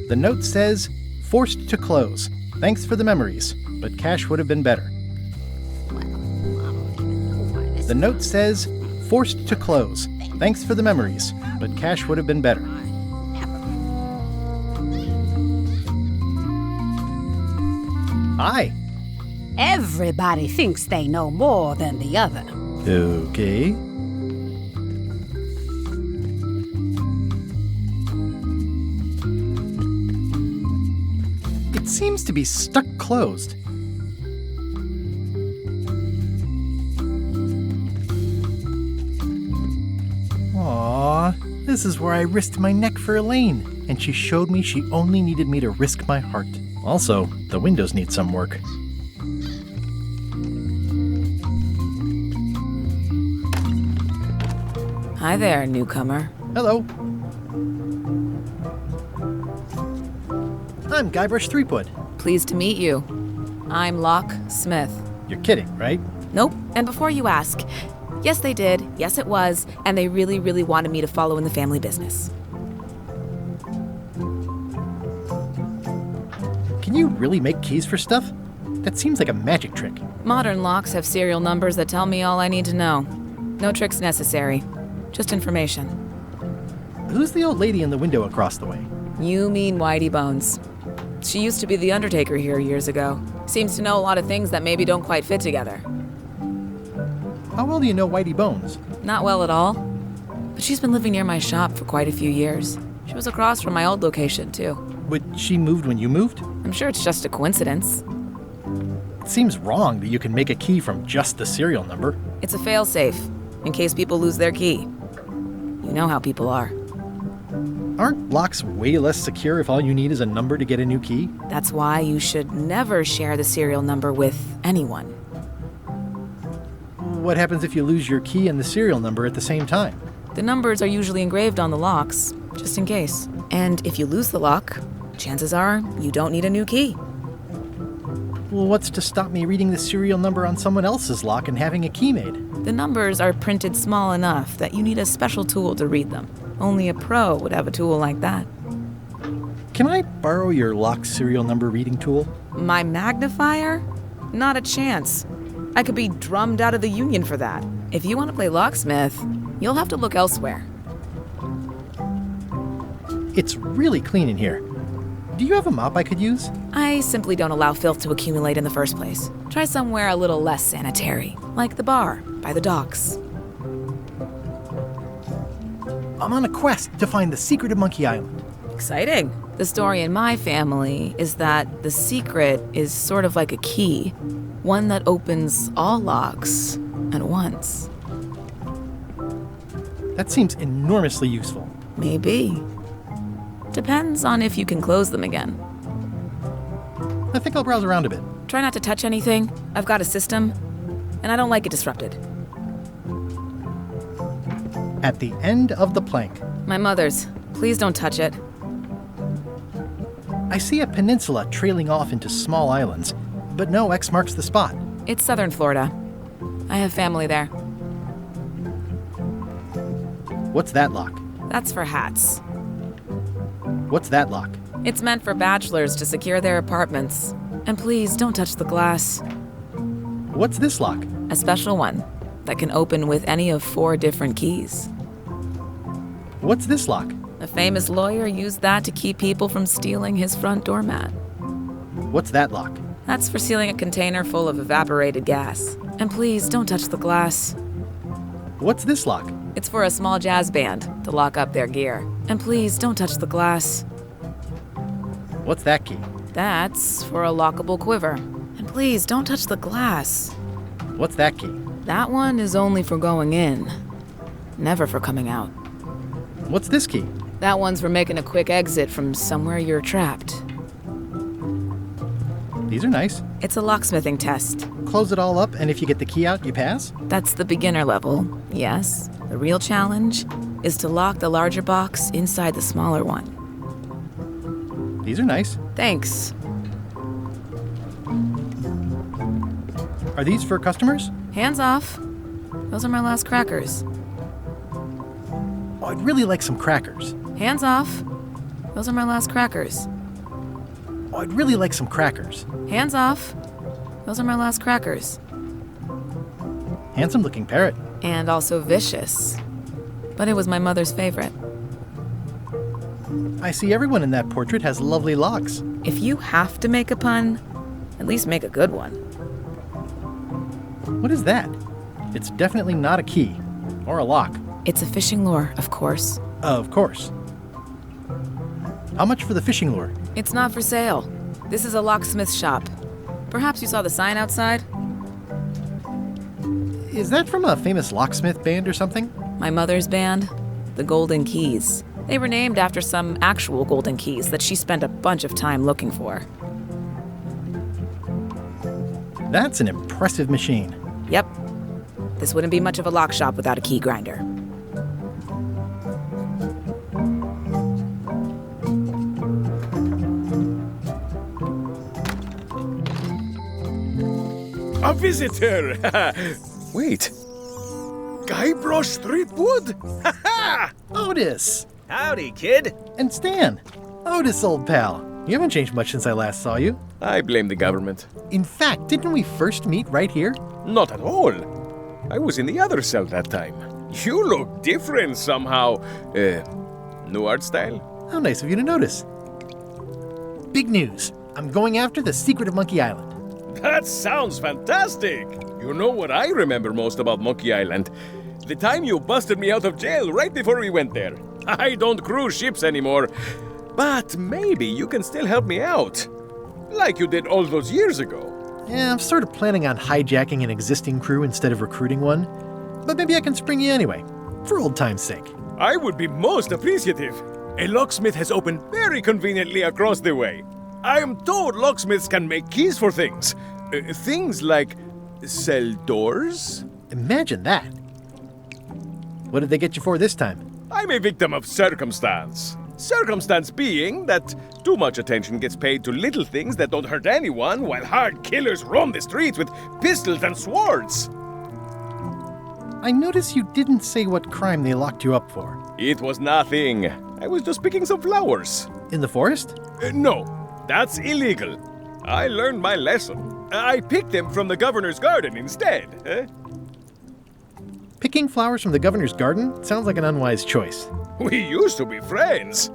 The note says, forced to close. Thanks for the memories, but cash would have been better. The note says, forced to close. Thanks for the memories, but cash would have been better. Hi. Everybody thinks they know more than the other. Okay. It seems to be stuck closed. Aww, this is where I risked my neck for Elaine, and she showed me she only needed me to risk my heart. Also, the windows need some work. Hi there, newcomer. Hello. I'm Guybrush Threepwood. Pleased to meet you. I'm Locke Smith. You're kidding, right? Nope. And before you ask, yes, they did. Yes, it was. And they really, really wanted me to follow in the family business. Can you really make keys for stuff? That seems like a magic trick. Modern locks have serial numbers that tell me all I need to know. No tricks necessary. Just information. Who's the old lady in the window across the way? You mean Whitey Bones. She used to be the Undertaker here years ago. Seems to know a lot of things that maybe don't quite fit together. How well do you know Whitey Bones? Not well at all. But she's been living near my shop for quite a few years. She was across from my old location, too. But she moved when you moved? I'm sure it's just a coincidence. It seems wrong that you can make a key from just the serial number. It's a failsafe, in case people lose their key. You know how people are. Aren't locks way less secure if all you need is a number to get a new key? That's why you should never share the serial number with anyone. What happens if you lose your key and the serial number at the same time? The numbers are usually engraved on the locks, just in case. And if you lose the lock, chances are you don't need a new key. Well, what's to stop me reading the serial number on someone else's lock and having a key made? The numbers are printed small enough that you need a special tool to read them. Only a pro would have a tool like that. Can I borrow your lock serial number reading tool? My magnifier? Not a chance. I could be drummed out of the union for that. If you want to play locksmith, you'll have to look elsewhere. It's really clean in here. Do you have a mop I could use? I simply don't allow filth to accumulate in the first place. Try somewhere a little less sanitary, like the bar by the docks. I'm on a quest to find the secret of Monkey Island. Exciting. The story in my family is that the secret is sort of like a key, one that opens all locks at once. That seems enormously useful. Maybe. Depends on if you can close them again. I think I'll browse around a bit. Try not to touch anything. I've got a system, and I don't like it disrupted. At the end of the plank. My mother's. Please don't touch it. I see a peninsula trailing off into small islands, but no X marks the spot. It's southern Florida. I have family there. What's that lock? That's for hats. What's that lock? It's meant for bachelors to secure their apartments. And please, don't touch the glass. What's this lock? A special one that can open with any of 4 different keys. What's this lock? A famous lawyer used that to keep people from stealing his front doormat. What's that lock? That's for sealing a container full of evaporated gas. And please, don't touch the glass. What's this lock? It's for a small jazz band to lock up their gear. And please, don't touch the glass. What's that key? That's for a lockable quiver. And please, don't touch the glass. What's that key? That one is only for going in, never for coming out. What's this key? That one's for making a quick exit from somewhere you're trapped. These are nice. It's a locksmithing test. Close it all up, and if you get the key out, you pass? That's the beginner level, yes. The real challenge is to lock the larger box inside the smaller one. These are nice. Thanks. Are these for customers? Hands off. Those are my last crackers. Oh, I'd really like some crackers. Hands off. Those are my last crackers. Oh, I'd really like some crackers. Hands off. Those are my last crackers. Handsome-looking parrot. And also vicious. But it was my mother's favorite. I see everyone in that portrait has lovely locks. If you have to make a pun, at least make a good one. What is that? It's definitely not a key. Or a lock. It's a fishing lure, of course. Of course. How much for the fishing lure? It's not for sale. This is a locksmith shop. Perhaps you saw the sign outside? Is that from a famous locksmith band or something? My mother's band, the Golden Keys. They were named after some actual golden keys that she spent a bunch of time looking for. That's an impressive machine. Yep. This wouldn't be much of a lock shop without a key grinder. A visitor! Wait. Guybrush Threepwood? Otis! Howdy, kid. And Stan. Otis, old pal. You haven't changed much since I last saw you. I blame the government. In fact, didn't we first meet right here? Not at all. I was in the other cell that time. You look different somehow. New art style? How nice of you to notice. Big news. I'm going after the secret of Monkey Island. That sounds fantastic! You know what I remember most about Monkey Island? The time you busted me out of jail right before we went there. I don't cruise ships anymore. But maybe you can still help me out. Like you did all those years ago. Yeah, I'm sort of planning on hijacking an existing crew instead of recruiting one. But maybe I can spring you anyway, for old time's sake. I would be most appreciative. A locksmith has opened very conveniently across the way. I am told locksmiths can make keys for things. Things like cell doors? Imagine that. What did they get you for this time? I'm a victim of circumstance. Circumstance being that too much attention gets paid to little things that don't hurt anyone, while hard killers roam the streets with pistols and swords. I notice you didn't say what crime they locked you up for. It was nothing. I was just picking some flowers. In the forest? No, that's illegal. I learned my lesson. I picked them from the governor's garden instead. Picking flowers from the governor's garden sounds like an unwise choice. We used to be friends.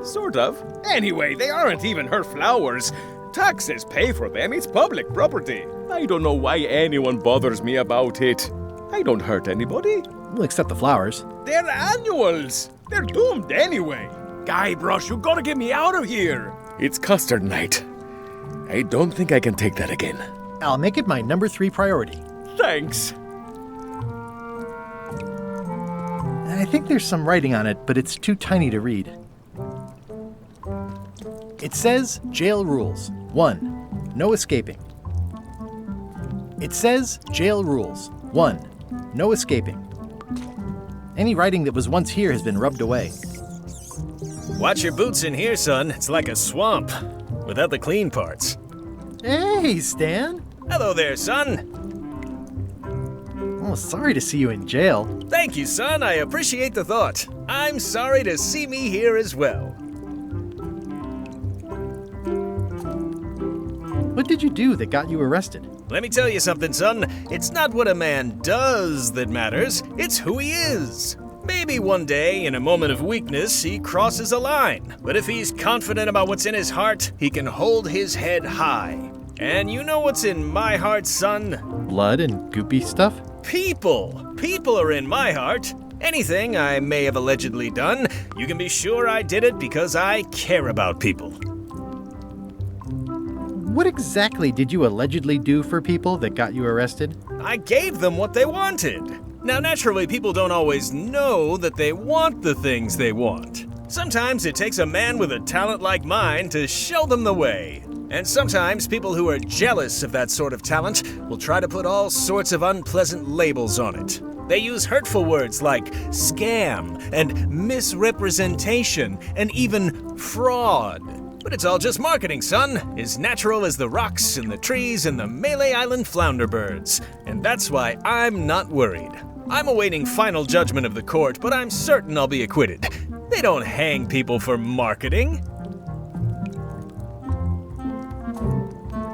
Sort of. Anyway, they aren't even her flowers. Taxes pay for them. It's public property. I don't know why anyone bothers me about it. I don't hurt anybody. We'll accept the flowers. They're annuals. They're doomed anyway. Guybrush, you gotta get me out of here. It's custard night. I don't think I can take that again. I'll make it my number 3 priority. Thanks. I think there's some writing on it, but it's too tiny to read. It says jail rules. 1. No escaping. It says jail rules. 1. No escaping. Any writing that was once here has been rubbed away. Watch your boots in here, son. It's like a swamp, without the clean parts. Hey, Stan. Hello there, son. Oh, sorry to see you in jail. Thank you, son. I appreciate the thought. I'm sorry to see me here as well. What did you do that got you arrested? Let me tell you something, son. It's not what a man does that matters, it's who he is. Maybe one day, in a moment of weakness, he crosses a line. But if he's confident about what's in his heart, he can hold his head high. And you know what's in my heart, son? Blood and goopy stuff? People. People are in my heart. Anything I may have allegedly done, you can be sure I did it because I care about people. What exactly did you allegedly do for people that got you arrested? I gave them what they wanted. Now, naturally, people don't always know that they want the things they want. Sometimes it takes a man with a talent like mine to show them the way. And sometimes people who are jealous of that sort of talent will try to put all sorts of unpleasant labels on it. They use hurtful words like scam and misrepresentation and even fraud. But it's all just marketing, son. As natural as the rocks and the trees and the Melee Island flounder birds. And that's why I'm not worried. I'm awaiting final judgment of the court, but I'm certain I'll be acquitted. They don't hang people for marketing.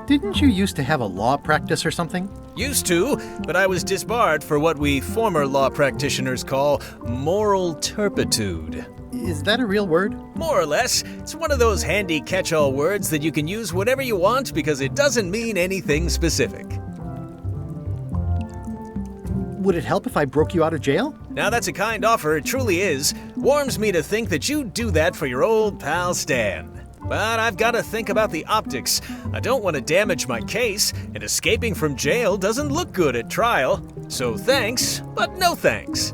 Didn't you used to have a law practice or something? Used to, but I was disbarred for what we former law practitioners call moral turpitude. Is that a real word? More or less. It's one of those handy catch-all words that you can use whatever you want because it doesn't mean anything specific. Would it help if I broke you out of jail? Now that's a kind offer, it truly is. Warms me to think that you'd do that for your old pal Stan. But I've got to think about the optics. I don't want to damage my case, and escaping from jail doesn't look good at trial. So thanks, but no thanks.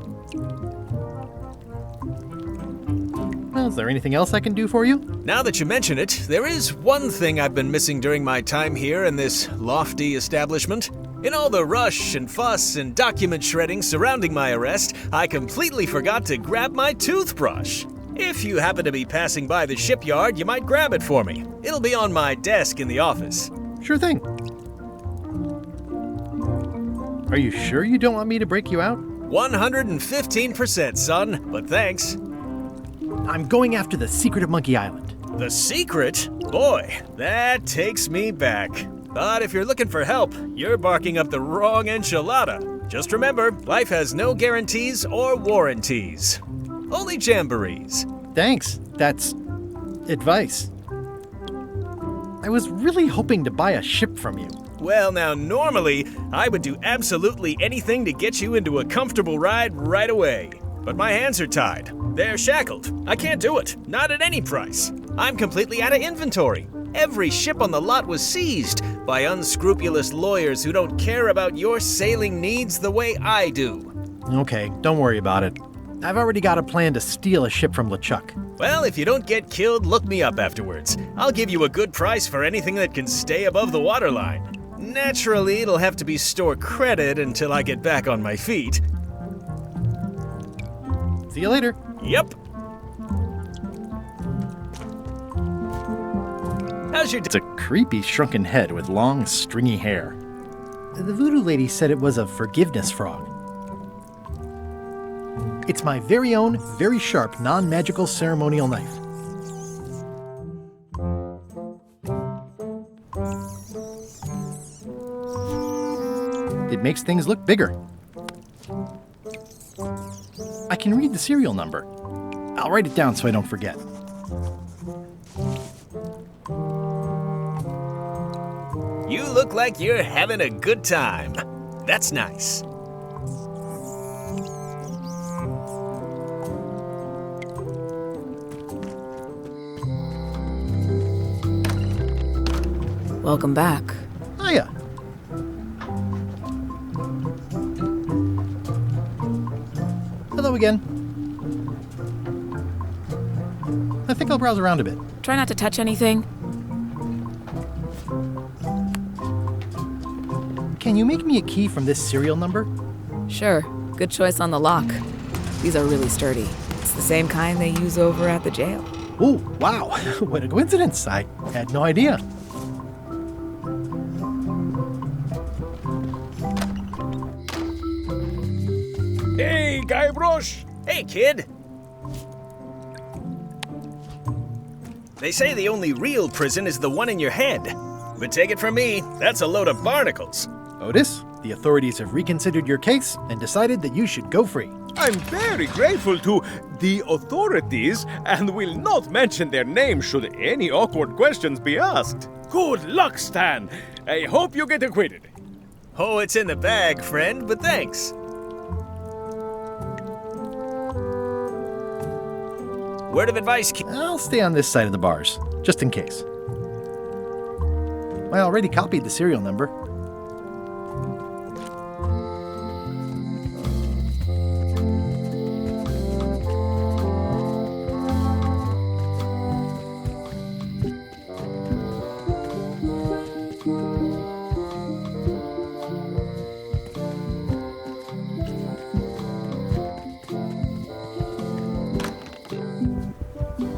Well, is there anything else I can do for you? Now that you mention it, there is one thing I've been missing during my time here in this lofty establishment. In all the rush and fuss and document shredding surrounding my arrest, I completely forgot to grab my toothbrush. If you happen to be passing by the shipyard, you might grab it for me. It'll be on my desk in the office. Sure thing. Are you sure you don't want me to break you out? 115%, son, but thanks. I'm going after the secret of Monkey Island. The secret? Boy, that takes me back. But if you're looking for help, you're barking up the wrong enchilada. Just remember, life has no guarantees or warranties. Only jamborees. Thanks. That's advice. I was really hoping to buy a ship from you. Well, now, normally, I would do absolutely anything to get you into a comfortable ride right away. But my hands are tied. They're shackled. I can't do it. Not at any price. I'm completely out of inventory. Every ship on the lot was seized by unscrupulous lawyers who don't care about your sailing needs the way I do. Okay, don't worry about it. I've already got a plan to steal a ship from LeChuck. Well, if you don't get killed, look me up afterwards. I'll give you a good price for anything that can stay above the waterline. Naturally, it'll have to be store credit until I get back on my feet. See you later. Yep. How's your It's a creepy shrunken head with long, stringy hair. The voodoo lady said it was a forgiveness frog. It's my very own, very sharp, non-magical ceremonial knife. It makes things look bigger. I can read the serial number. I'll write it down so I don't forget. You look like you're having a good time. That's nice. Welcome back. Hiya. Hello again. I think I'll browse around a bit. Try not to touch anything. Can you make me a key from this serial number? Sure. Good choice on the lock. These are really sturdy. It's the same kind they use over at the jail. Oh, wow. What a coincidence. I had no idea. Hey, Guybrush! Hey, kid! They say the only real prison is the one in your head. But take it from me, that's a load of barnacles. Otis, the authorities have reconsidered your case and decided that you should go free. I'm very grateful to the authorities and will not mention their name should any awkward questions be asked. Good luck, Stan. I hope you get acquitted. Oh, it's in the bag, friend, but thanks. Word of advice, I'll stay on this side of the bars, just in case. I already copied the serial number.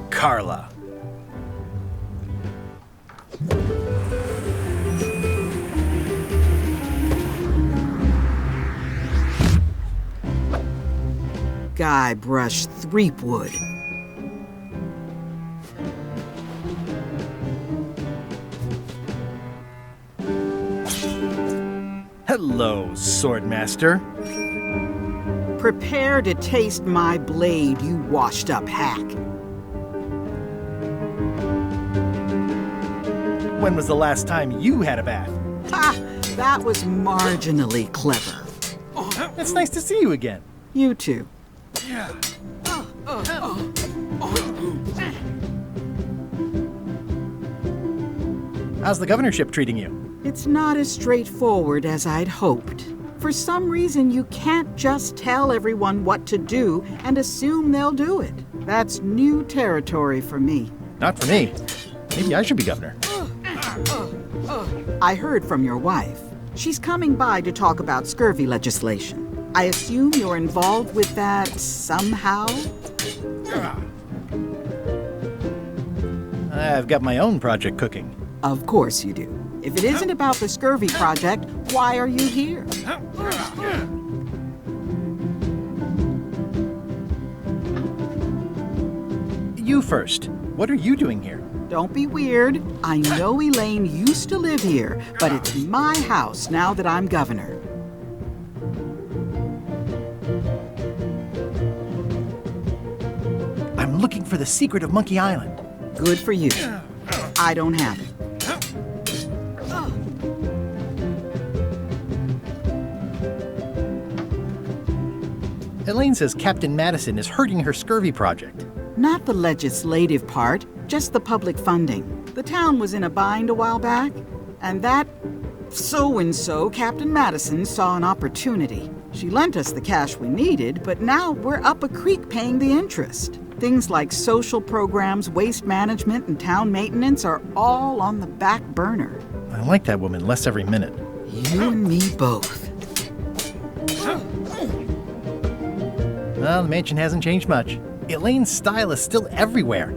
Carla. Guybrush Threepwood. Hello, Swordmaster. Prepare to taste my blade, you washed-up hack. When was the last time you had a bath? Ha! That was marginally clever. It's nice to see you again. You too. How's the governorship treating you? It's not as straightforward as I'd hoped. For some reason, you can't just tell everyone what to do and assume they'll do it. That's new territory for me. Not for me. Maybe I should be governor. I heard from your wife. She's coming by to talk about scurvy legislation. I assume you're involved with that somehow? I've got my own project cooking. Of course you do. If it isn't about the scurvy project, why are you here? You first. What are you doing here? Don't be weird. I know Elaine used to live here, but it's my house now that I'm governor. I'm looking for the secret of Monkey Island. Good for you. I don't have it. Elaine says Captain Madison is hurting her scurvy project. Not the legislative part, just the public funding. The town was in a bind a while back, and that so-and-so, Captain Madison, saw an opportunity. She lent us the cash we needed, but now we're up a creek paying the interest. Things like social programs, waste management, and town maintenance are all on the back burner. I like that woman less every minute. You and me both. Well, the mansion hasn't changed much. Elaine's style is still everywhere.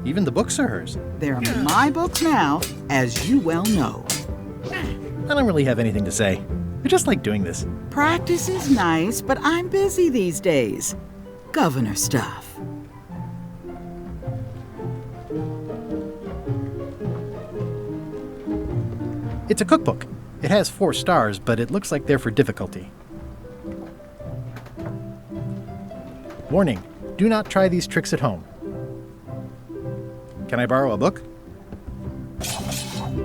Even the books are hers. They're my books now, as you well know. I don't really have anything to say. I just like doing this. Practice is nice, but I'm busy these days. Governor stuff. It's a cookbook. It has 4 stars, but it looks like they're for difficulty. Warning, do not try these tricks at home. Can I borrow a book?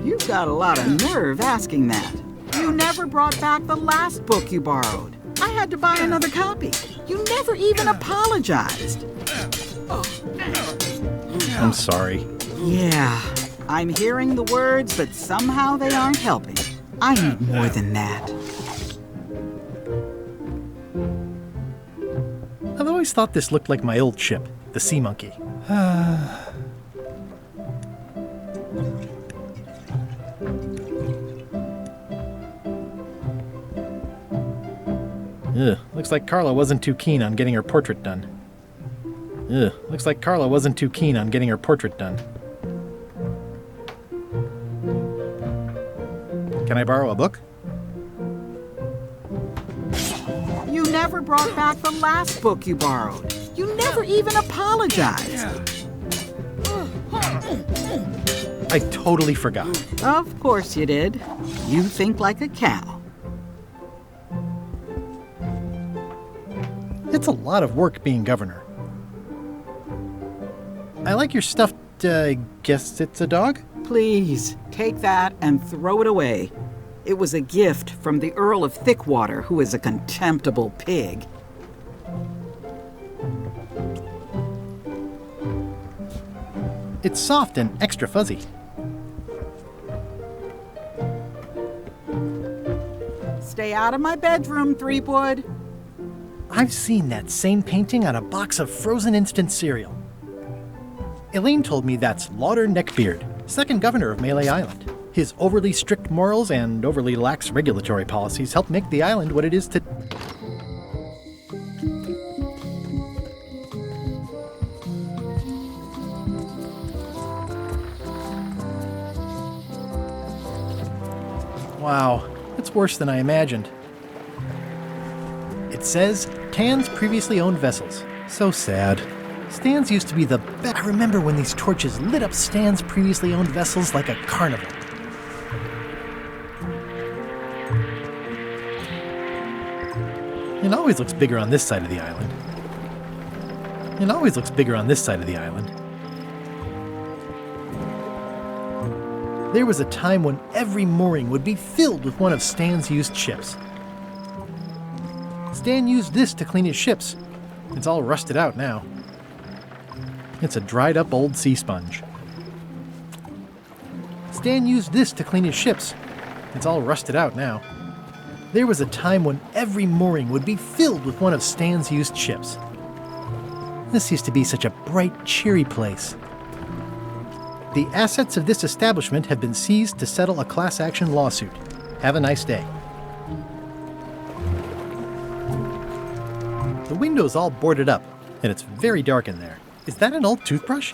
You've got a lot of nerve asking that. You never brought back the last book you borrowed. I had to buy another copy. You never even apologized. I'm sorry. Yeah, I'm hearing the words, but somehow they aren't helping. I need more than that. I've always thought this looked like my old ship, the Sea Monkey. Ugh, looks like Carla wasn't too keen on getting her portrait done. Ugh, looks like Carla wasn't too keen on getting her portrait done. Can I borrow a book? You never brought back the last book you borrowed. You never even apologized. I totally forgot. Of course you did. You think like a cow. It's a lot of work being governor. I like your stuffed, guess it's a dog? Please, take that and throw it away. It was a gift from the Earl of Thickwater, who is a contemptible pig. It's soft and extra fuzzy. Stay out of my bedroom, Threepwood. I've seen that same painting on a box of frozen instant cereal. Elaine told me that's Lauder Neckbeard, second governor of Melee Island. His overly strict morals and overly lax regulatory policies helped make the island what it is today. Wow, it's worse than I imagined. It says, Tan's previously owned vessels. So sad. Stan's used to be the best. I remember when these torches lit up Stan's previously owned vessels like a carnival. It always looks bigger on this side of the island. It always looks bigger on this side of the island. There was a time when every mooring would be filled with one of Stan's used ships. Stan used this to clean his ships. It's all rusted out now. It's a dried up old sea sponge. Stan used this to clean his ships. It's all rusted out now. There was a time when every mooring would be filled with one of Stan's used ships. This used to be such a bright, cheery place. The assets of this establishment have been seized to settle a class action lawsuit. Have a nice day. The window's all boarded up, and it's very dark in there. Is that an old toothbrush?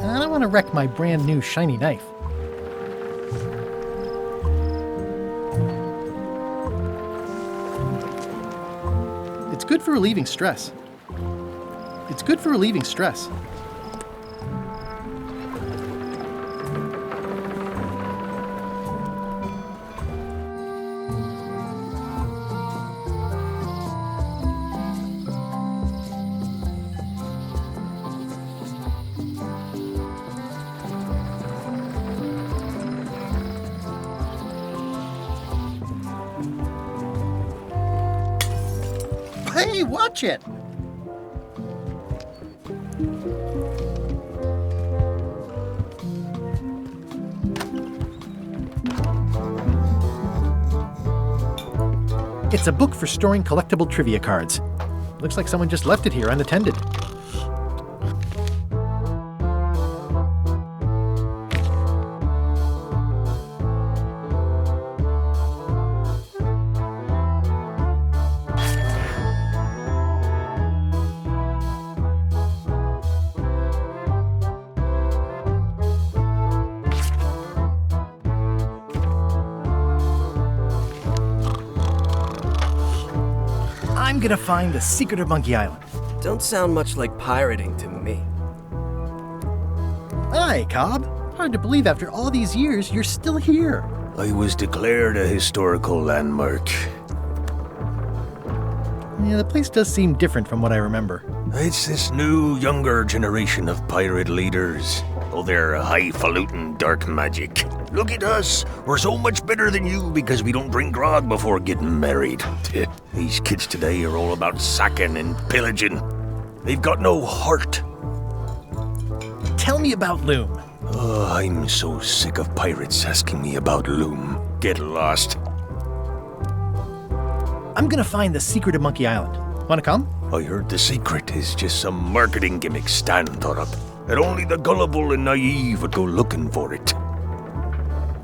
I don't want to wreck my brand new shiny knife. It's good for relieving stress. It's good for relieving stress. Hey, watch it! It's a book for storing collectible trivia cards. Looks like someone just left it here unattended. I'm gonna find the secret of Monkey Island. Don't sound much like pirating to me. Hi, Cobb. Hard to believe after all these years you're still here. I was declared a historical landmark. Yeah, the place does seem different from what I remember. It's this new, younger generation of pirate leaders. Oh, they're highfalutin dark magic. Look at us. We're so much better than you because we don't drink grog before getting married. These kids today are all about sacking and pillaging. They've got no heart. Tell me about Loom. Oh, I'm so sick of pirates asking me about Loom. Get lost. I'm gonna find the secret of Monkey Island. Wanna come? I heard the secret is just some marketing gimmick Stan thought up. That only the gullible and naive would go looking for it.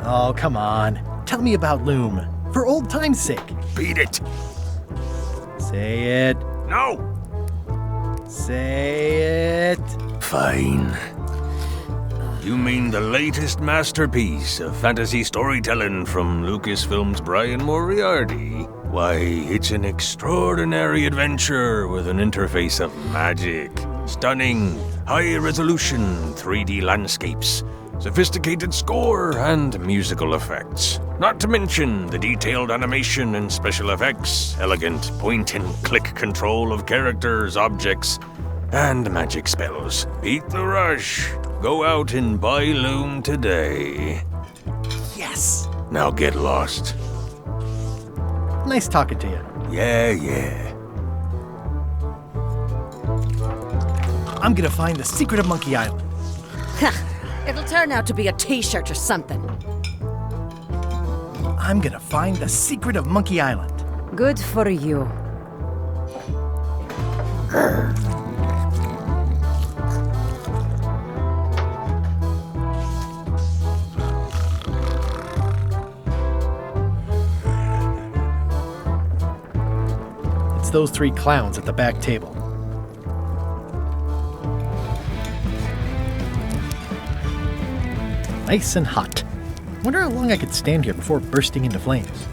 Oh, come on. Tell me about Loom. For old time's sake. Beat it. Say it. No. Say it. Fine. You mean the latest masterpiece of fantasy storytelling from Lucasfilm's Brian Moriarty? Why, it's an extraordinary adventure with an interface of magic, stunning, high-resolution 3D landscapes, sophisticated score, and musical effects. Not to mention the detailed animation and special effects, elegant point-and-click control of characters, objects, and magic spells. Beat the rush. Go out and buy Loom today. Yes! Now get lost. Nice talking to you. Yeah. I'm gonna find the secret of Monkey Island. It'll turn out to be a t-shirt or something. I'm gonna find the secret of Monkey Island. Good for you. It's those three clowns at the back table. Nice and hot. Wonder how long I could stand here before bursting into flames.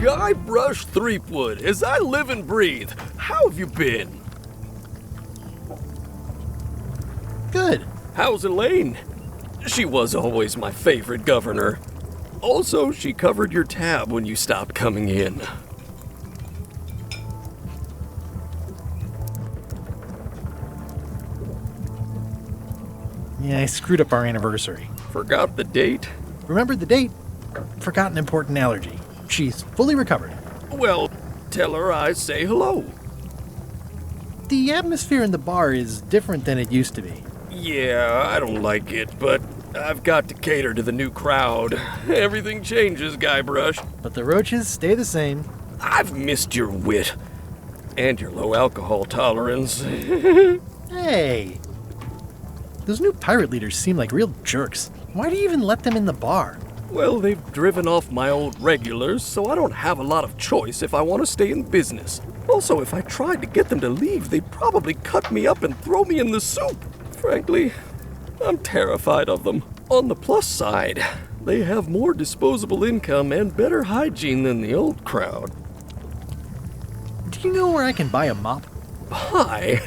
Guybrush Threepwood, as I live and breathe, how have you been? Good. How's Elaine? She was always my favorite governor. Also, she covered your tab when you stopped coming in. Yeah, I screwed up our anniversary. Forgot the date? Remembered the date. Forgot an important allergy. She's fully recovered. Well, tell her I say hello. The atmosphere in the bar is different than it used to be. Yeah, I don't like it, but I've got to cater to the new crowd. Everything changes, Guybrush. But the roaches stay the same. I've missed your wit. And your low alcohol tolerance. Hey! Those new pirate leaders seem like real jerks. Why do you even let them in the bar? Well, they've driven off my old regulars, so I don't have a lot of choice if I want to stay in business. Also, if I tried to get them to leave, they'd probably cut me up and throw me in the soup. Frankly, I'm terrified of them. On the plus side, they have more disposable income and better hygiene than the old crowd. Do you know where I can buy a mop? Buy?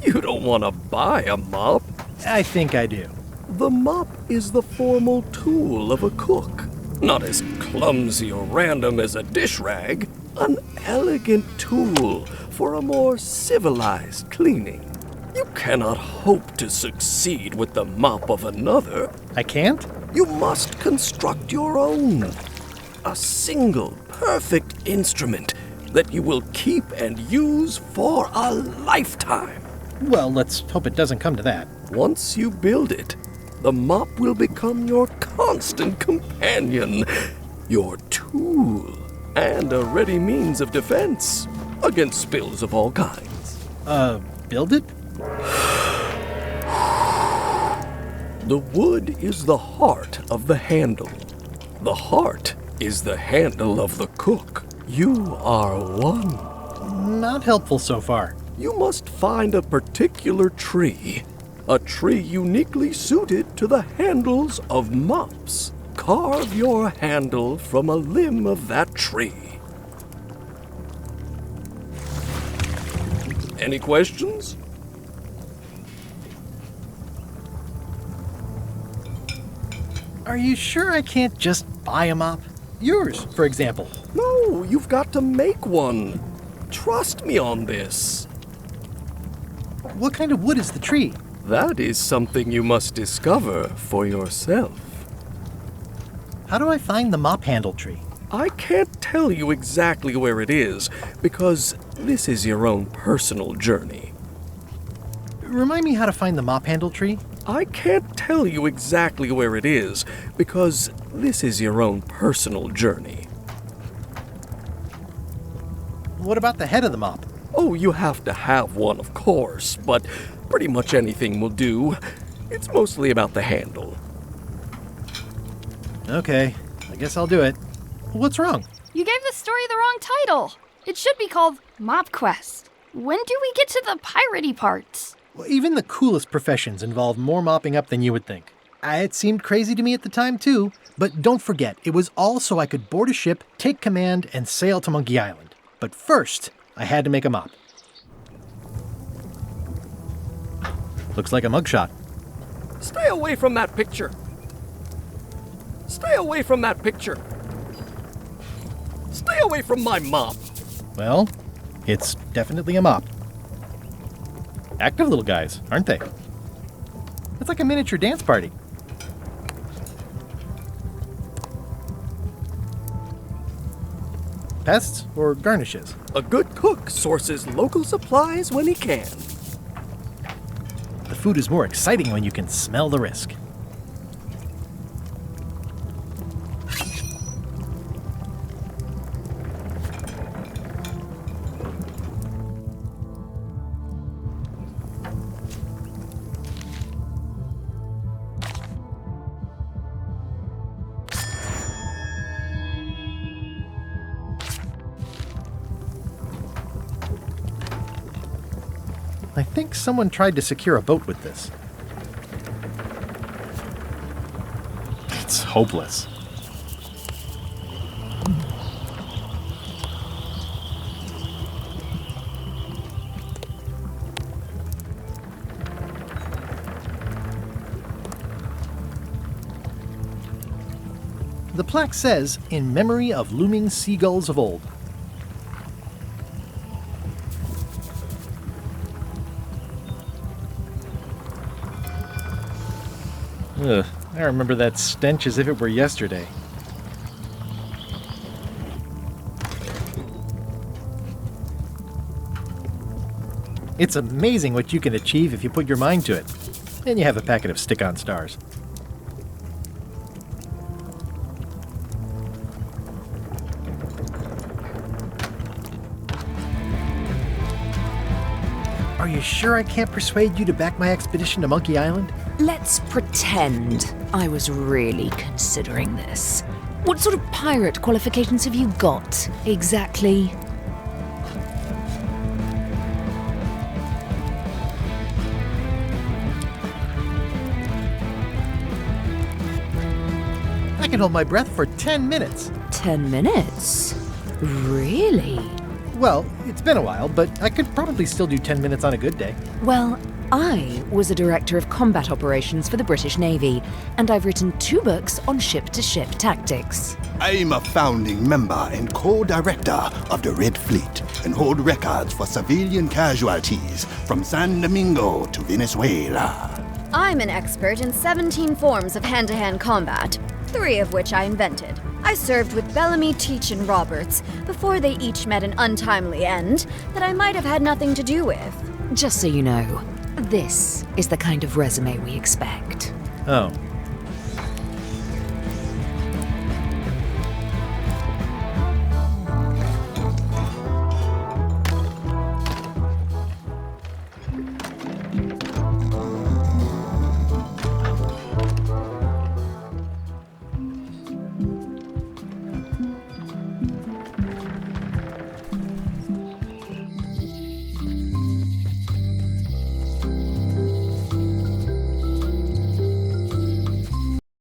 You don't want to buy a mop. I think I do. The mop is the formal tool of a cook. Not as clumsy or random as a dish rag. An elegant tool for a more civilized cleaning. You cannot hope to succeed with the mop of another. I can't? You must construct your own. A single, perfect instrument that you will keep and use for a lifetime. Well, let's hope it doesn't come to that. Once you build it, the mop will become your constant companion, your tool, and a ready means of defense against spills of all kinds. Build it? The wood is the heart of the handle. The heart is the handle of the cook. You are one. Not helpful so far. You must find a particular tree. A tree uniquely suited to the handles of mops. Carve your handle from a limb of that tree. Any questions? Are you sure I can't just buy a mop? Yours, for example. No, you've got to make one. Trust me on this. What kind of wood is the tree? That is something you must discover for yourself. How do I find the mop handle tree? I can't tell you exactly where it is, because this is your own personal journey. Remind me how to find the mop handle tree? I can't tell you exactly where it is, because this is your own personal journey. What about the head of the mop? Oh, you have to have one, of course, but pretty much anything will do. It's mostly about the handle. Okay, I guess I'll do it. What's wrong? You gave the story the wrong title. It should be called Mop Quest. When do we get to the piratey parts? Well, even the coolest professions involve more mopping up than you would think. It seemed crazy to me at the time, too. But don't forget, it was all so I could board a ship, take command, and sail to Monkey Island. But first, I had to make a mop. Looks like a mugshot. Stay away from that picture. Stay away from that picture. Stay away from my mop. Well, it's definitely a mop. Active little guys, aren't they? It's like a miniature dance party. Pests or garnishes? A good cook sources local supplies when he can. The food is more exciting when you can smell the risk. I think someone tried to secure a boat with this. It's hopeless. The plaque says, "In memory of looming seagulls of old." Ugh, I remember that stench as if it were yesterday. It's amazing what you can achieve if you put your mind to it. Then you have a packet of stick-on stars. Are you sure I can't persuade you to back my expedition to Monkey Island? Let's pretend I was really considering this. What sort of pirate qualifications have you got, exactly? I can hold my breath for 10 minutes. 10 minutes? Really? Well, it's been a while, but I could probably still do 10 minutes on a good day. Well, I was a director of combat operations for the British Navy, and I've written 2 books on ship-to-ship tactics. I'm a founding member and co-director of the Red Fleet and hold records for civilian casualties from San Domingo to Venezuela. I'm an expert in 17 forms of hand-to-hand combat, 3 of which I invented. I served with Bellamy, Teach, and Roberts before they each met an untimely end that I might have had nothing to do with. Just so you know, this is the kind of resume we expect. Oh,